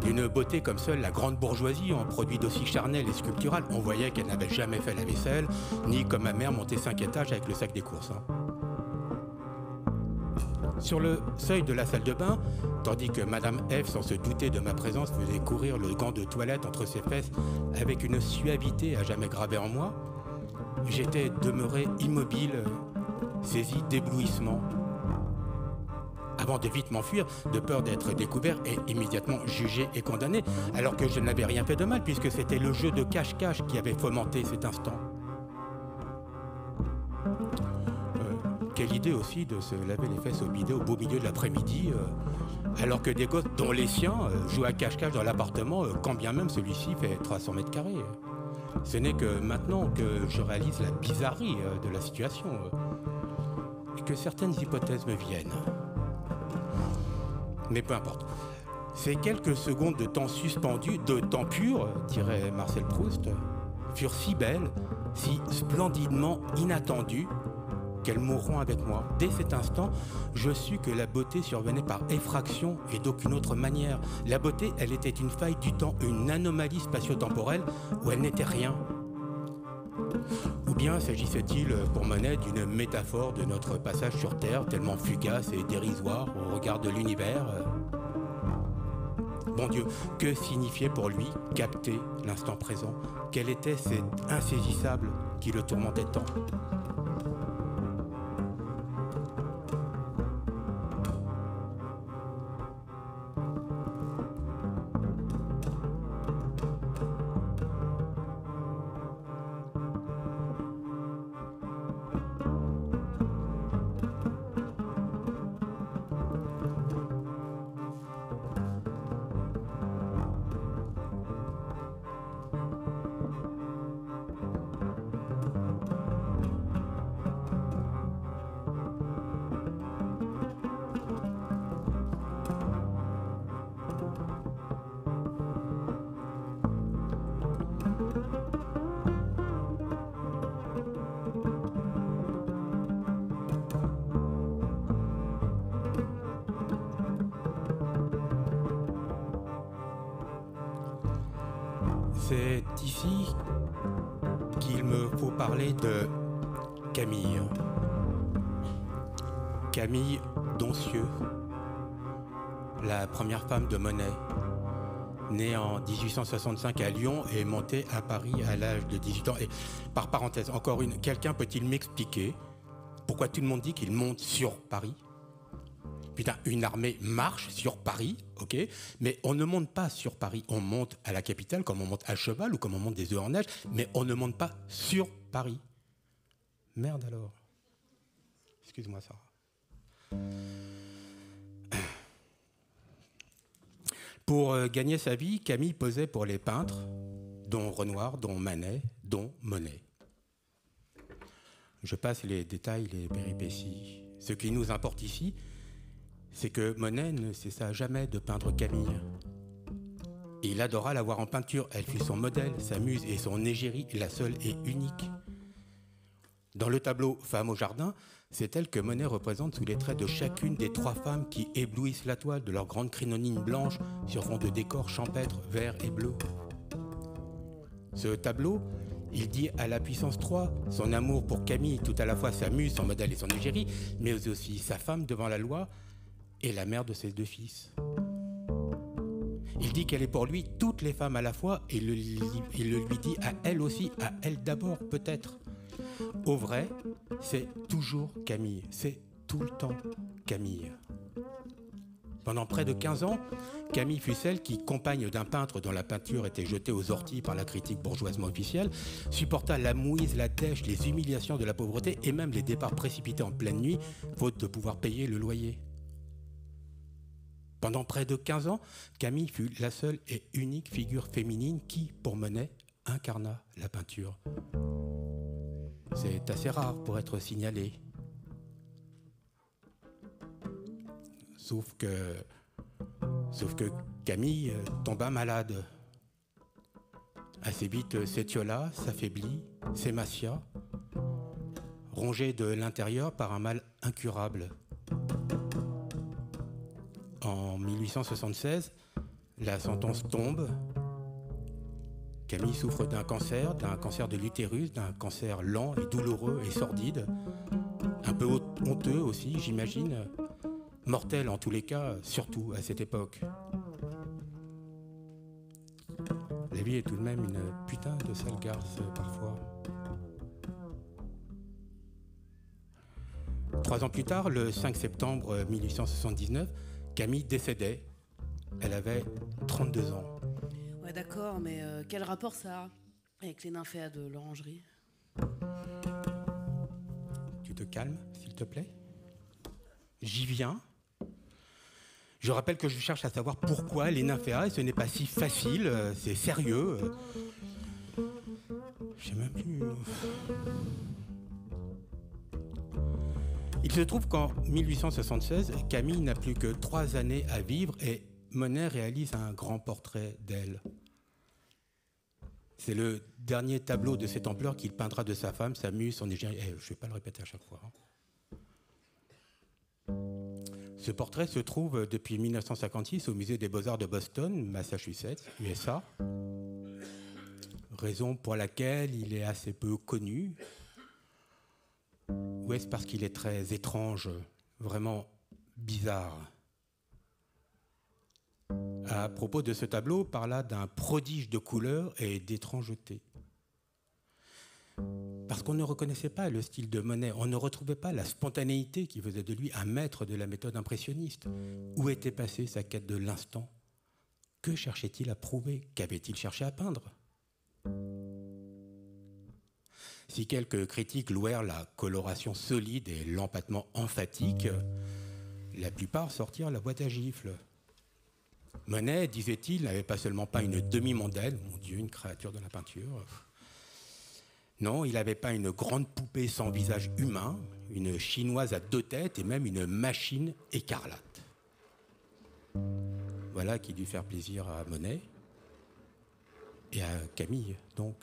d'une beauté comme seule la grande bourgeoisie en produit d'aussi charnel et sculptural, on voyait qu'elle n'avait jamais fait la vaisselle, ni comme ma mère monter 5 étages avec le sac des courses. Sur le seuil de la salle de bain, tandis que Madame F, sans se douter de ma présence, faisait courir le gant de toilette entre ses fesses avec une suavité à jamais gravée en moi, j'étais demeuré immobile, saisi d'éblouissement, avant de vite m'enfuir, de peur d'être découvert et immédiatement jugé et condamné, alors que je n'avais rien fait de mal, puisque c'était le jeu de cache-cache qui avait fomenté cet instant. Quelle idée aussi de se laver les fesses au bidet au beau milieu de l'après-midi, alors que des gosses, dont les siens, jouent à cache-cache dans l'appartement, quand bien même celui-ci fait 300 mètres carrés. Ce n'est que maintenant que je réalise la bizarrerie de la situation et que certaines hypothèses me viennent. Mais peu importe. Ces quelques secondes de temps suspendu, de temps pur, dirait Marcel Proust, furent si belles, si splendidement inattendues, qu'elles mourront avec moi. Dès cet instant, je sus que la beauté survenait par effraction et d'aucune autre manière. La beauté, elle était une faille du temps, une anomalie spatio-temporelle où elle n'était rien. Ou bien s'agissait-il pour Monet d'une métaphore de notre passage sur Terre, tellement fugace et dérisoire au regard de l'univers? Bon Dieu, que signifiait pour lui capter l'instant présent? Quel était cet insaisissable qui le tourmentait tant? C'est ici qu'il me faut parler de Camille. Camille Doncieux, la première femme de Monet, née en 1865 à Lyon et montée à Paris à l'âge de 18 ans. Et par parenthèse, encore une, quelqu'un peut-il m'expliquer pourquoi tout le monde dit qu'il monte sur Paris? Putain, une armée marche sur Paris, ok, mais on ne monte pas sur Paris, on monte à la capitale comme on monte à cheval ou comme on monte des œufs en neige, mais on ne monte pas sur Paris. Merde alors. Excuse-moi ça. Pour gagner sa vie, Camille posait pour les peintres, dont Renoir, dont Manet, dont Monet. Je passe les détails, les péripéties. Ce qui nous importe ici, c'est que Monet ne cessa jamais de peindre Camille. Il adora la voir en peinture. Elle fut son modèle, sa muse et son égérie, la seule et unique. Dans le tableau « Femme au jardin », c'est elle que Monet représente sous les traits de chacune des 3 femmes qui éblouissent la toile de leurs grandes crinolines blanches sur fond de décors champêtres, verts et bleus. Ce tableau, Il dit à la puissance 3 son amour pour Camille, tout à la fois sa muse, son modèle et son égérie, mais aussi sa femme devant la loi et la mère de ses 2 fils. Il dit qu'elle est pour lui toutes les femmes à la fois et il le lui dit à elle aussi, à elle d'abord peut-être. Au vrai, c'est toujours Camille, c'est tout le temps Camille. Pendant près de 15 ans, Camille fut celle qui, compagne d'un peintre dont la peinture était jetée aux orties par la critique bourgeoisement officielle, supporta la mouise, la dèche, les humiliations de la pauvreté et même les départs précipités en pleine nuit, faute de pouvoir payer le loyer. Pendant près de 15 ans, Camille fut la seule et unique figure féminine qui, pour Monet, incarna la peinture. C'est assez rare pour être signalé. Sauf que Camille tomba malade. Assez vite s'étiola, s'affaiblit, s'émacia, rongée de l'intérieur par un mal incurable. En 1876, la sentence tombe. Camille souffre d'un cancer de l'utérus, d'un cancer lent et douloureux et sordide, un peu honteux aussi, j'imagine, mortel en tous les cas, surtout à cette époque. La vie est tout de même une putain de sale garce parfois. 3 ans plus tard, le 5 septembre 1879, Camille décédait. Elle avait 32 ans. Ouais, d'accord, mais quel rapport ça a avec les nymphéas de l'orangerie? Tu te calmes, s'il te plaît? J'y viens. Je rappelle que je cherche à savoir pourquoi les nymphéas, et ce n'est pas si facile, c'est sérieux. Je sais même plus. Il se trouve qu'en 1876, Camille n'a plus que 3 années à vivre et Monet réalise un grand portrait d'elle. C'est le dernier tableau de cette ampleur qu'il peindra de sa femme, sa muse, son égérie. Je ne vais pas le répéter à chaque fois. Ce portrait se trouve depuis 1956 au musée des Beaux-Arts de Boston, Massachusetts, USA. Raison pour laquelle il est assez peu connu. Ou est-ce parce qu'il est très étrange, vraiment bizarre? À propos de ce tableau, parla d'un prodige de couleurs et d'étrangeté. Parce qu'on ne reconnaissait pas le style de Monet, on ne retrouvait pas la spontanéité qui faisait de lui un maître de la méthode impressionniste. Où était passée sa quête de l'instant? Que cherchait-il à prouver? Qu'avait-il cherché à peindre? Si quelques critiques louèrent la coloration solide et l'empattement emphatique, la plupart sortirent la boîte à gifles. Monet, disait-il, n'avait pas seulement peint une demi-mondaine, mon Dieu, une créature de la peinture. Non, il n'avait pas une grande poupée sans visage humain, une chinoise à 2 têtes et même une machine écarlate. Voilà qui dut faire plaisir à Monet et à Camille, donc.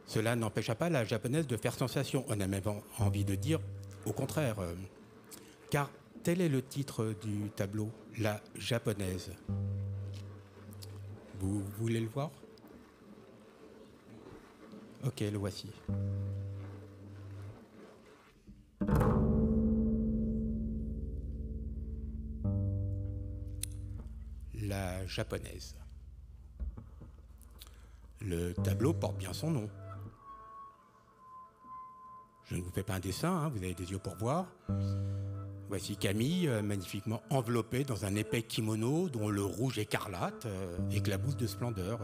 Cela n'empêcha pas la japonaise de faire sensation. On a même envie de dire au contraire. Car tel est le titre du tableau, La japonaise. Vous voulez le voir? Ok, le voici. La japonaise. Le tableau porte bien son nom. Je ne vous fais pas un dessin, hein, vous avez des yeux pour voir. Voici Camille, magnifiquement enveloppée dans un épais kimono dont le rouge écarlate éclabousse de splendeur.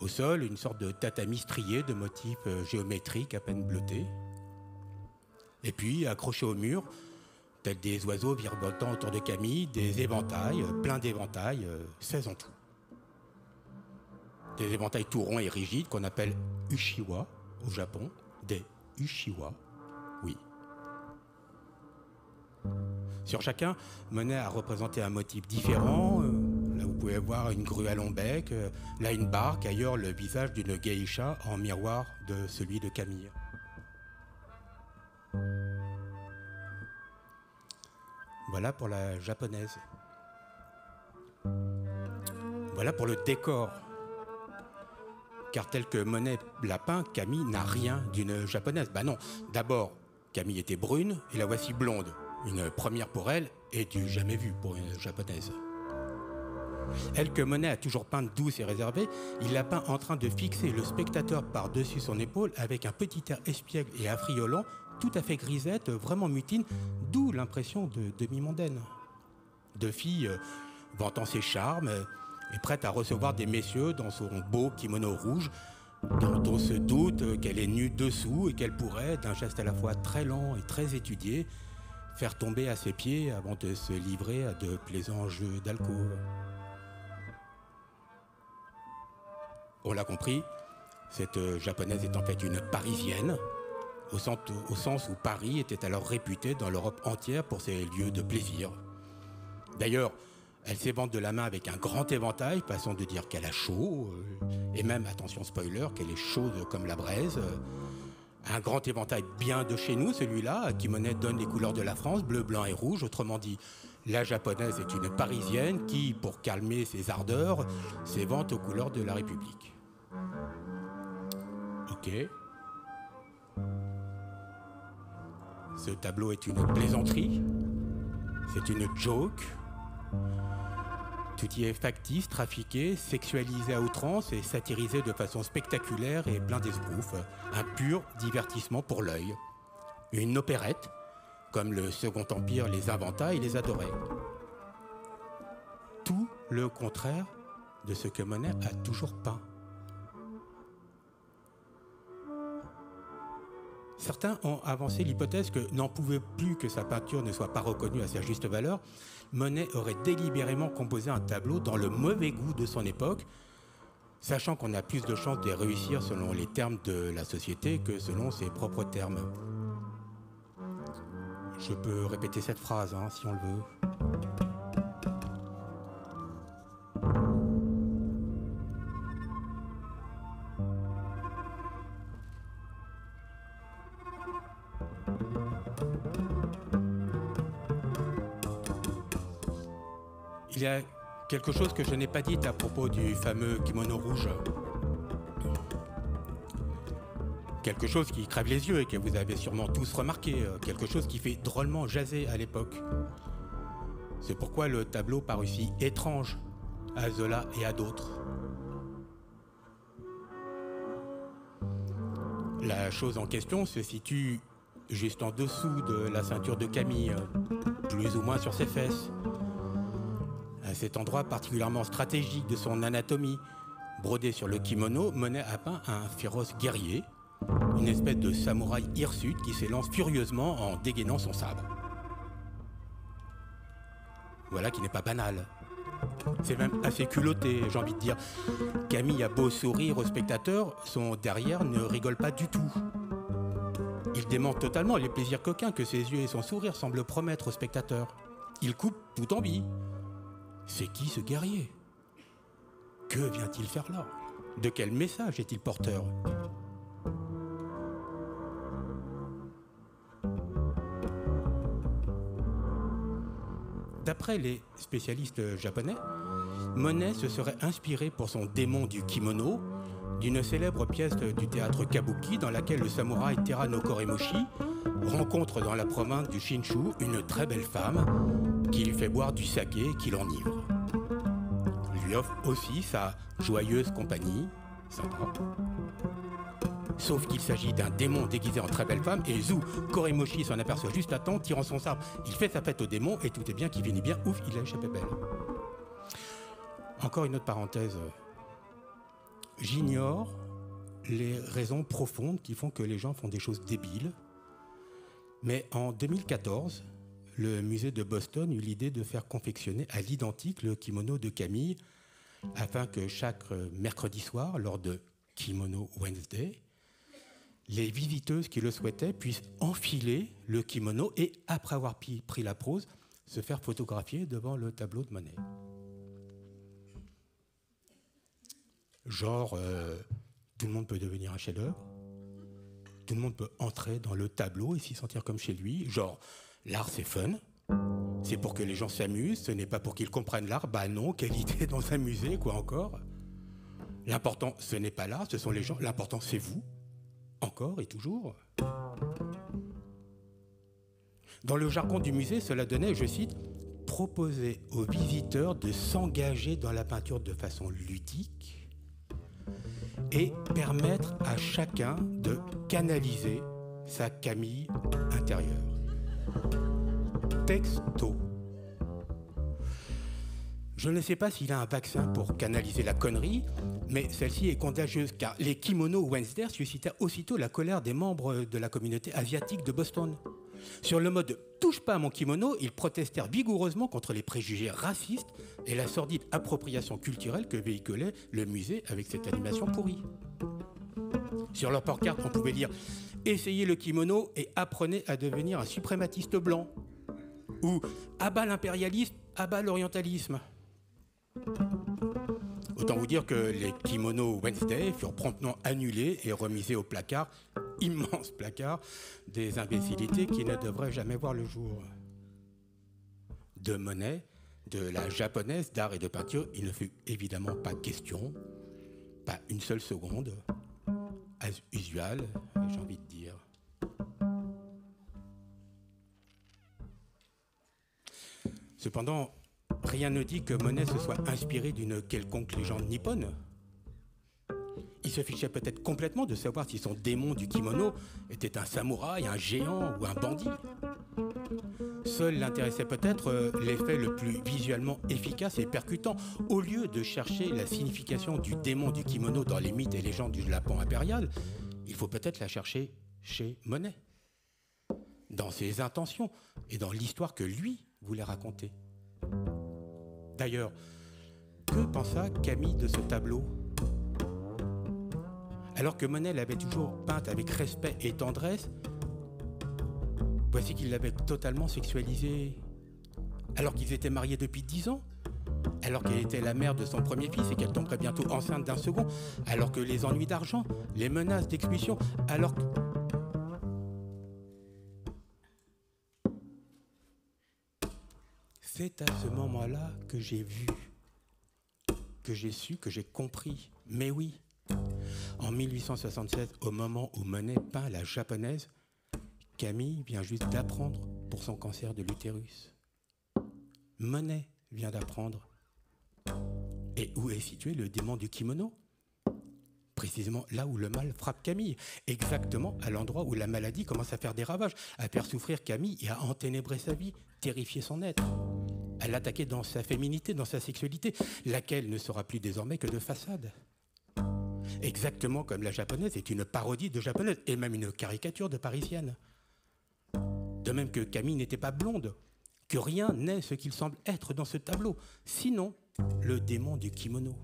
Au sol, une sorte de tatami strié de motifs géométriques à peine bleutés. Et puis, accrochés au mur, tels des oiseaux virevoltant autour de Camille, des éventails, plein d'éventails, 16 en tout. Des éventails tout ronds et rigides qu'on appelle ushiwa au Japon. Des ushiwa, oui. Sur chacun, Monet a représenté un motif différent. Là, vous pouvez voir une grue à long bec, là une barque, ailleurs le visage d'une geisha en miroir de celui de Camille. Voilà pour la japonaise. Voilà pour le décor. Car tel que Monet l'a peint, Camille n'a rien d'une japonaise. Ben non, d'abord, Camille était brune et la voici blonde. Une première pour elle et du jamais vu pour une japonaise. Elle que Monet a toujours peinte douce et réservée, il l'a peint en train de fixer le spectateur par-dessus son épaule avec un petit air espiègle et affriolant, tout à fait grisette, vraiment mutine, d'où l'impression de demi-mondaine. De fille vantant ses charmes et prête à recevoir des messieurs dans son beau kimono rouge, dont on se doute qu'elle est nue dessous et qu'elle pourrait, d'un geste à la fois très lent et très étudié, faire tomber à ses pieds avant de se livrer à de plaisants jeux d'alcôve. On l'a compris, cette japonaise est en fait une parisienne, au sens où Paris était alors réputé dans l'Europe entière pour ses lieux de plaisir. D'ailleurs, elle s'évente de la main avec un grand éventail, façon de dire qu'elle a chaud, et même, attention spoiler, qu'elle est chaude comme la braise. Un grand éventail bien de chez nous, celui-là, à qui Monet donne les couleurs de la France, bleu, blanc et rouge. Autrement dit, la japonaise est une parisienne qui, pour calmer ses ardeurs, s'évente aux couleurs de la République. Ok. Ce tableau est une plaisanterie. C'est une joke. Tout y est factice, trafiqué, sexualisé à outrance et satirisé de façon spectaculaire et plein d'esbrouffe. Un pur divertissement pour l'œil. Une opérette, comme le Second Empire les inventa et les adorait. Tout le contraire de ce que Monet a toujours peint. Certains ont avancé l'hypothèse que, n'en pouvait plus que sa peinture ne soit pas reconnue à sa juste valeur, Monet aurait délibérément composé un tableau dans le mauvais goût de son époque, sachant qu'on a plus de chances de réussir selon les termes de la société que selon ses propres termes. Je peux répéter cette phrase, si on le veut. Il y a quelque chose que je n'ai pas dit à propos du fameux kimono rouge. Quelque chose qui crève les yeux et que vous avez sûrement tous remarqué. Quelque chose qui fait drôlement jaser à l'époque. C'est pourquoi le tableau parut si étrange à Zola et à d'autres. La chose en question se situe juste en dessous de la ceinture de Camille, plus ou moins sur ses fesses. À cet endroit particulièrement stratégique de son anatomie, brodé sur le kimono, Monet a peint un féroce guerrier, une espèce de samouraï hirsute qui s'élance furieusement en dégainant son sabre. Voilà qui n'est pas banal. C'est même assez culotté, j'ai envie de dire. Camille a beau sourire au spectateur, son derrière ne rigole pas du tout. Il dément totalement les plaisirs coquins que ses yeux et son sourire semblent promettre au spectateur. Il coupe tout en billes. C'est qui ce guerrier? Que vient-il faire là? De quel message est-il porteur? D'après les spécialistes japonais, Monet se serait inspiré pour son démon du kimono d'une célèbre pièce du théâtre kabuki dans laquelle le samouraï Terano Koremoshi rencontre dans la province du Shinshu une très belle femme qui lui fait boire du saké qui l'enivre. Lui offre aussi sa joyeuse compagnie, sympa. Sauf qu'il s'agit d'un démon déguisé en très belle femme et Zou, Koremoshi s'en aperçoit juste à temps, tirant son sabre. Il fait sa fête au démon et tout est bien qui finit bien. Ouf, il a échappé belle. Encore une autre parenthèse. J'ignore les raisons profondes qui font que les gens font des choses débiles. Mais en 2014, le musée de Boston eut l'idée de faire confectionner à l'identique le kimono de Camille afin que chaque mercredi soir, lors de Kimono Wednesday, les visiteuses qui le souhaitaient puissent enfiler le kimono et, après avoir pris la pose, se faire photographier devant le tableau de Monet. Genre, tout le monde peut devenir un chef-d'œuvre, tout le monde peut entrer dans le tableau et s'y sentir comme chez lui. Genre, l'art c'est fun, C'est pour que les gens s'amusent, ce n'est pas pour qu'ils comprennent l'art. Bah non, quelle idée dans un musée, quoi encore. L'important, ce n'est pas l'art, ce sont les gens. L'important, c'est vous, encore et toujours. Dans le jargon du musée, cela donnait, je cite, « proposer aux visiteurs de s'engager dans la peinture de façon ludique et permettre à chacun de canaliser sa Camille intérieure. » Texto. Je ne sais pas s'il a un vaccin pour canaliser la connerie, mais celle-ci est contagieuse car les kimonos Wednesday suscitèrent aussitôt la colère des membres de la communauté asiatique de Boston. Sur le mode « touche pas à mon kimono », ils protestèrent vigoureusement contre les préjugés racistes et la sordide appropriation culturelle que véhiculait le musée avec cette animation pourrie. Sur leur pancarte, on pouvait lire « essayez le kimono et apprenez à devenir un suprématiste blanc » ou « à bas l'impérialisme, à bas l'orientalisme ». Autant vous dire que les kimonos Wednesday furent promptement annulés et remisés au placard, immense placard, des imbécilités qui ne devraient jamais voir le jour. De Monet, de la japonaise d'art et de peinture, il ne fut évidemment pas question, pas une seule seconde, as usual, j'ai envie de dire. Cependant, rien ne dit que Monet se soit inspiré d'une quelconque légende nippone. Il se fichait peut-être complètement de savoir si son démon du kimono était un samouraï, un géant ou un bandit. Seul l'intéressait peut-être l'effet le plus visuellement efficace et percutant. Au lieu de chercher la signification du démon du kimono dans les mythes et légendes du Japon impérial, il faut peut-être la chercher chez Monet, dans ses intentions et dans l'histoire que lui voulait raconter. D'ailleurs, que pensa Camille de ce tableau ? Alors que Monet l'avait toujours peinte avec respect et tendresse, voici qu'il l'avait totalement sexualisée. Alors qu'ils étaient mariés depuis 10 ans, alors qu'elle était la mère de son premier fils et qu'elle tomberait bientôt enceinte d'un second, alors que les ennuis d'argent, les menaces d'expulsion, alors que... C'est à ce moment-là que j'ai vu, que j'ai su, que j'ai compris. Mais oui, en 1876, au moment où Monet peint la japonaise, Camille vient juste d'apprendre pour son cancer de l'utérus. Monet vient d'apprendre. Et où est situé le démon du kimono ? Précisément là où le mal frappe Camille, exactement à l'endroit où la maladie commence à faire des ravages, à faire souffrir Camille et à enténébrer sa vie, terrifier son être, à l'attaquer dans sa féminité, dans sa sexualité, laquelle ne sera plus désormais que de façade. Exactement comme la japonaise est une parodie de japonaise, et même une caricature de parisienne. De même que Camille n'était pas blonde, que rien n'est ce qu'il semble être dans ce tableau, sinon le démon du kimono.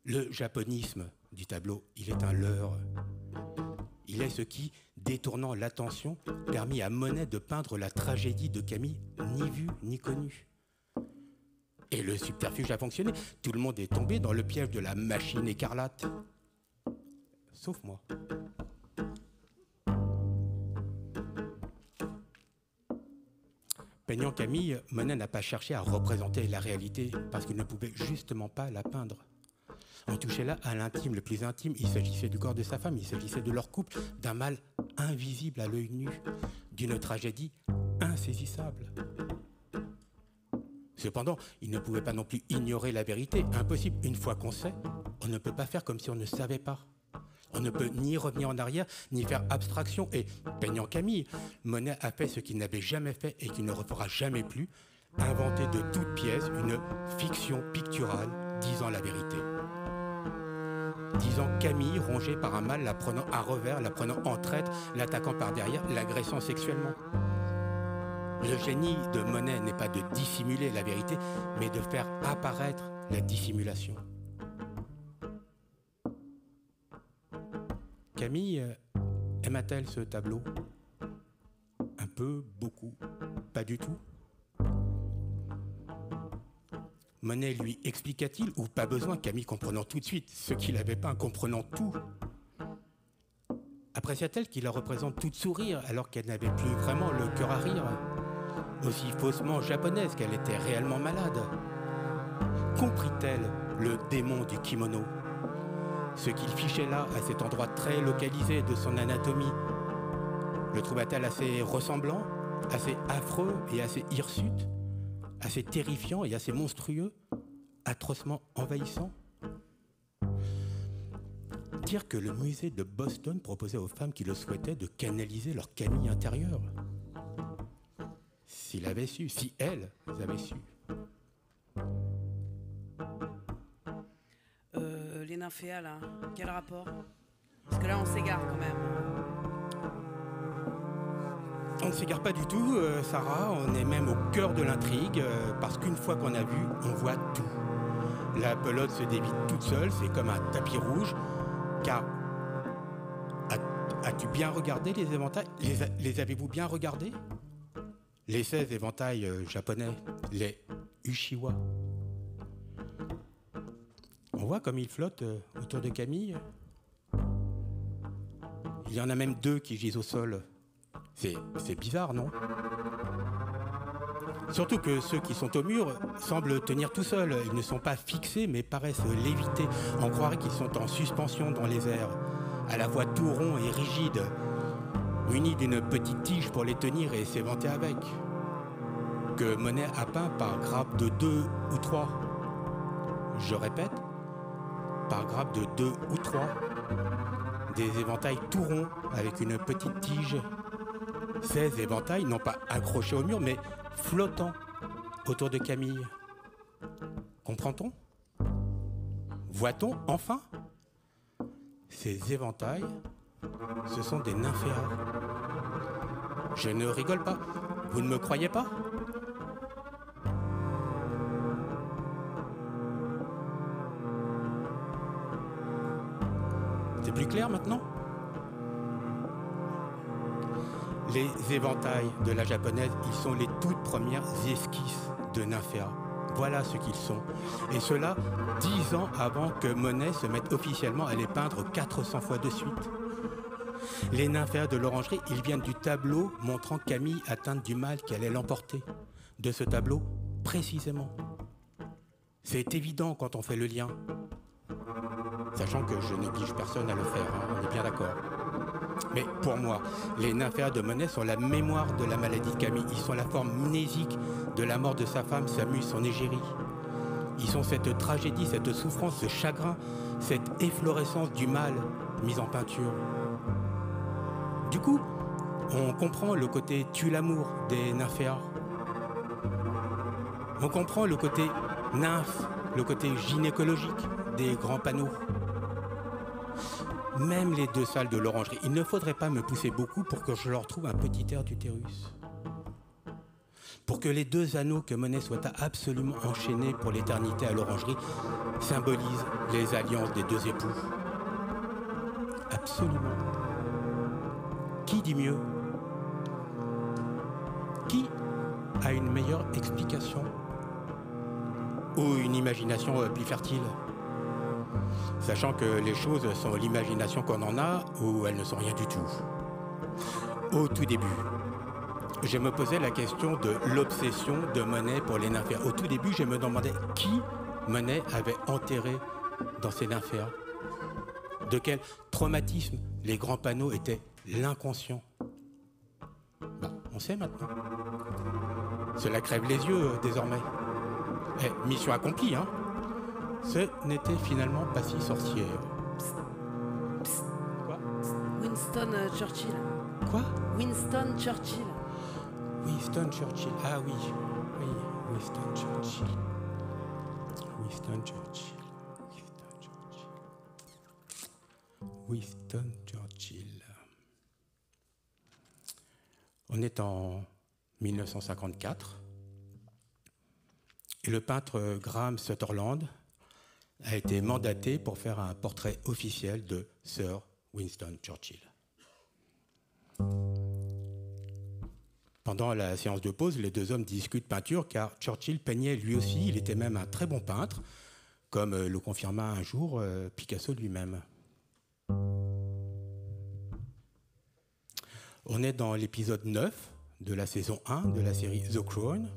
Le japonisme du tableau, il est un leurre. Il est ce qui, détournant l'attention, permit à Monet de peindre la tragédie de Camille, ni vue ni connue. Et le subterfuge a fonctionné. Tout le monde est tombé dans le piège de la machine écarlate. Sauf moi. Peignant Camille, Monet n'a pas cherché à représenter la réalité parce qu'il ne pouvait justement pas la peindre. On touchait là à l'intime, le plus intime. Il s'agissait du corps de sa femme, il s'agissait de leur couple, d'un mal invisible à l'œil nu, d'une tragédie insaisissable. Cependant, il ne pouvait pas non plus ignorer la vérité. Impossible. Une fois qu'on sait, on ne peut pas faire comme si on ne savait pas. On ne peut ni revenir en arrière, ni faire abstraction. Et, peignant Camille, Monet a fait ce qu'il n'avait jamais fait et qu'il ne refera jamais plus, inventer de toutes pièces une fiction picturale disant la vérité. Disant Camille rongée par un mal, la prenant à revers, la prenant en traite, l'attaquant par derrière, l'agressant sexuellement. Le génie de Monet n'est pas de dissimuler la vérité, mais de faire apparaître la dissimulation. Camille aima-t-elle ce tableau ? Un peu, beaucoup, pas du tout. Monet lui expliqua-t-il, ou pas besoin, Camille comprenant tout de suite ce qu'il avait peint, comprenant tout. Apprécia-t-elle qu'il la représente toute sourire alors qu'elle n'avait plus vraiment le cœur à rire ? aussi faussement japonaise qu'elle était réellement malade? Comprit-elle le démon du kimono? Ce qu'il fichait là, à cet endroit très localisé de son anatomie, le trouva-t-elle assez ressemblant, assez affreux et assez hirsute, assez terrifiant et assez monstrueux, atrocement envahissant? Dire que le musée de Boston proposait aux femmes qui le souhaitaient de canaliser leur Camille intérieure. S'il avait su, si elles avaient su. Les nymphéas, là, quel rapport? Parce que là, on s'égare quand même. On ne s'égare pas du tout, Sarah, on est même au cœur de l'intrigue, parce qu'une fois qu'on a vu, on voit tout. La pelote se dévide toute seule, c'est comme un tapis rouge, car as-tu bien regardé les éventails? Les avez-vous bien regardés? Les 16 éventails japonais, les Uchiwa. On voit comme ils flottent autour de Camille. Il y en a même 2 qui gisent au sol. C'est bizarre, non? Surtout que ceux qui sont au mur semblent tenir tout seuls. Ils ne sont pas fixés, mais paraissent léviter. On croirait qu'ils sont en suspension dans les airs, à la voix tout rond et rigide, munis d'une petite tige pour les tenir et s'éventer avec, que Monet a peint par grappes de 2 ou 3. Je répète, par grappes de 2 ou 3. Des éventails tout ronds avec une petite tige. 16 éventails, non pas accrochés au mur, mais flottant autour de Camille. Comprend-on? Voit-on enfin? Ces éventails, ce sont des nymphéas. Je ne rigole pas. Vous ne me croyez pas? C'est plus clair maintenant? Les éventails de la japonaise, ils sont les toutes premières esquisses de nymphéas. Voilà ce qu'ils sont. Et cela 10 ans avant que Monet se mette officiellement à les peindre 400 fois de suite. Les nymphéas de l'orangerie, ils viennent du tableau montrant Camille atteinte du mal qui allait l'emporter. De ce tableau, précisément. C'est évident quand on fait le lien. Sachant que je n'oblige personne à le faire, hein, on est bien d'accord. Mais pour moi, les nymphéas de Monet sont la mémoire de la maladie de Camille. Ils sont la forme mnésique de la mort de sa femme, Samus, en égérie. Ils sont cette tragédie, cette souffrance, ce chagrin, cette efflorescence du mal mise en peinture. Du coup, on comprend le côté tue l'amour des nymphéas. On comprend le côté nymphe, le côté gynécologique des grands panneaux. Même les 2 salles de l'orangerie, il ne faudrait pas me pousser beaucoup pour que je leur trouve un petit air d'utérus. Pour que les 2 anneaux que Monet souhaita absolument enchaîner pour l'éternité à l'orangerie symbolisent les alliances des 2 époux. Absolument. Qui dit mieux? Qui a une meilleure explication? Ou une imagination plus fertile? Sachant que les choses sont l'imagination qu'on en a ou elles ne sont rien du tout. Au tout début, je me posais la question de l'obsession de Monet pour les nymphéas. Au tout début, je me demandais qui Monet avait enterré dans ces nymphéas. De quel traumatisme les grands panneaux étaient l'inconscient. On sait maintenant. Cela crève les yeux désormais. Mission accomplie, hein? Ce n'était finalement pas si sorcière. Psst. Psst. Quoi? Winston Churchill. Quoi? Winston Churchill. Winston Churchill. Ah oui. Oui, Winston Churchill. Winston Churchill. Winston Churchill. Winston Churchill. On est en 1954. Et le peintre Graham Sutherland a été mandaté pour faire un portrait officiel de Sir Winston Churchill. Pendant la séance de pause, les 2 hommes discutent peinture car Churchill peignait lui aussi, il était même un très bon peintre, comme le confirma un jour Picasso lui-même. On est dans l'épisode 9 de la saison 1 de la série The Crown.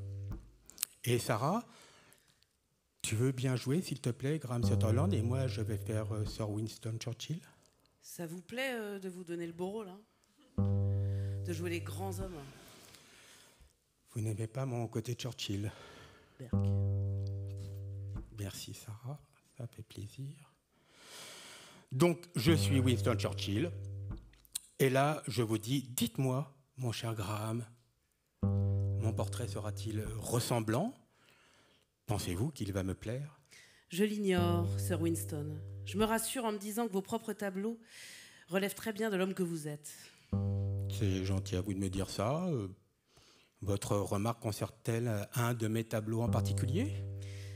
Et Sarah, tu veux bien jouer, s'il te plaît, Graham Sutherland, et moi, je vais faire Sir Winston Churchill. Ça vous plaît de vous donner le beau rôle, hein, de jouer les grands hommes? Vous n'aimez pas mon côté Churchill? Berk. Merci, Sarah, ça fait plaisir. Donc, je suis Winston Churchill. Et là, je vous dis, dites-moi, mon cher Graham, mon portrait sera-t-il ressemblant? Pensez-vous qu'il va me plaire? Je l'ignore, Sir Winston. Je me rassure en me disant que vos propres tableaux relèvent très bien de l'homme que vous êtes. C'est gentil à vous de me dire ça. Votre remarque concerne-t-elle un de mes tableaux en particulier?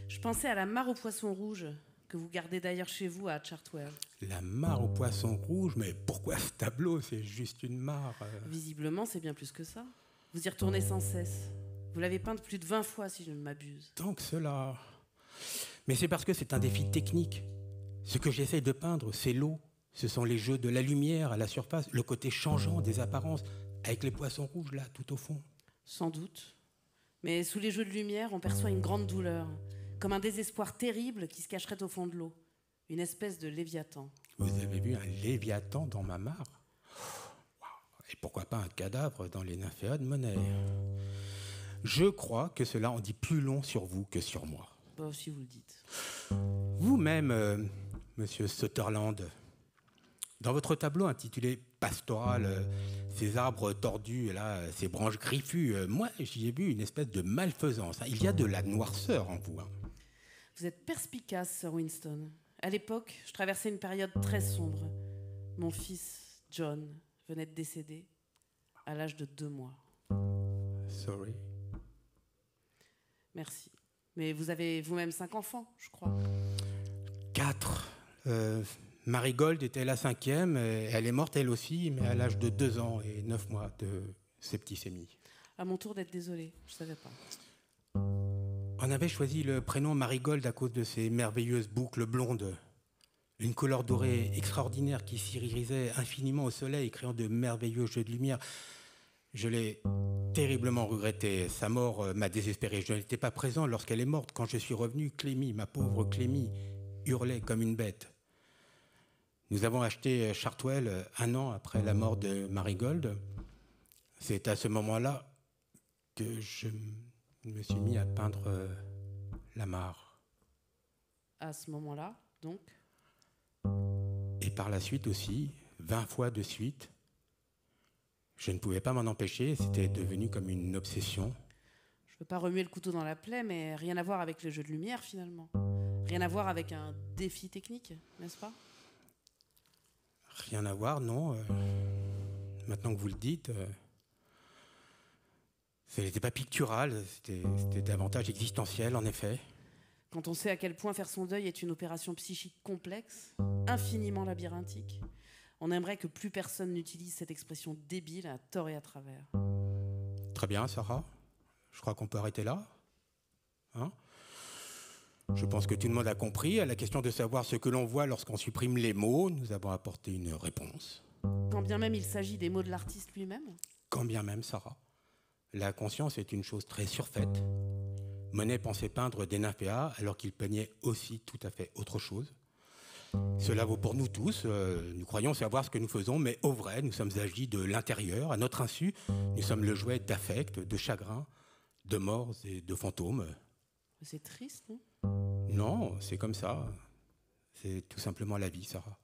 Je pensais à la mare au poisson rouge, que vous gardez d'ailleurs chez vous à Chartwell. La mare au poisson rouge? Mais pourquoi ce tableau? C'est juste une mare. Visiblement, c'est bien plus que ça. Vous y retournez sans cesse. Vous l'avez peinte plus de 20 fois, si je ne m'abuse. Tant que cela. Mais c'est parce que c'est un défi technique. Ce que j'essaye de peindre, c'est l'eau. Ce sont les jeux de la lumière à la surface, le côté changeant des apparences, avec les poissons rouges là, tout au fond. Sans doute. Mais sous les jeux de lumière, on perçoit une grande douleur, comme un désespoir terrible qui se cacherait au fond de l'eau. Une espèce de léviathan. Vous avez vu un léviathan dans ma mare? Et pourquoi pas un cadavre dans les nymphéas de Monet? Je crois que cela en dit plus long sur vous que sur moi. Bah, si vous le dites. Vous-même, monsieur Sutherland, dans votre tableau intitulé Pastoral, ces arbres tordus, là, ces branches griffues, moi j'y ai vu une espèce de malfaisance. Il y a de la noirceur en vous. Vous êtes perspicace, Sir Winston. À l'époque, je traversais une période très sombre. Mon fils, John, venait de décéder à l'âge de 2 mois. Sorry. Merci. Mais vous avez vous-même 5 enfants, je crois. 4. Marigold était la 5e. Elle est morte elle aussi, mais à l'âge de 2 ans et 9 mois de septicémie. À mon tour d'être désolée, je ne savais pas. On avait choisi le prénom Marigold à cause de ses merveilleuses boucles blondes. Une couleur dorée extraordinaire qui s'irisait infiniment au soleil, créant de merveilleux jeux de lumière. Je l'ai terriblement regretté. Sa mort m'a désespéré. Je n'étais pas présent lorsqu'elle est morte. Quand je suis revenu, Clémy, ma pauvre Clémy, hurlait comme une bête. Nous avons acheté Chartwell 1 an après la mort de Marigold. C'est à ce moment-là que je me suis mis à peindre la mare. À ce moment-là, donc? Et par la suite aussi, 20 fois de suite. Je ne pouvais pas m'en empêcher, c'était devenu comme une obsession. Je ne veux pas remuer le couteau dans la plaie, mais rien à voir avec le jeu de lumière, finalement. Rien à voir avec un défi technique, n'est-ce pas? Rien à voir, non. Maintenant que vous le dites, ce n'était pas pictural, c'était davantage existentiel, en effet. Quand on sait à quel point faire son deuil est une opération psychique complexe, infiniment labyrinthique, on aimerait que plus personne n'utilise cette expression débile à tort et à travers. Très bien, Sarah. Je crois qu'on peut arrêter là. Hein? Je pense que tout le monde a compris. À la question de savoir ce que l'on voit lorsqu'on supprime les mots, nous avons apporté une réponse. Quand bien même il s'agit des mots de l'artiste lui-même? Quand bien même, Sarah. La conscience est une chose très surfaite. Monet pensait peindre des nymphéas alors qu'il peignait aussi tout à fait autre chose. Cela vaut pour nous tous. Nous croyons savoir ce que nous faisons, mais au vrai, nous sommes agis de l'intérieur. À notre insu, nous sommes le jouet d'affect, de chagrin, de morts et de fantômes. C'est triste, non? Non, c'est comme ça. C'est tout simplement la vie, Sarah.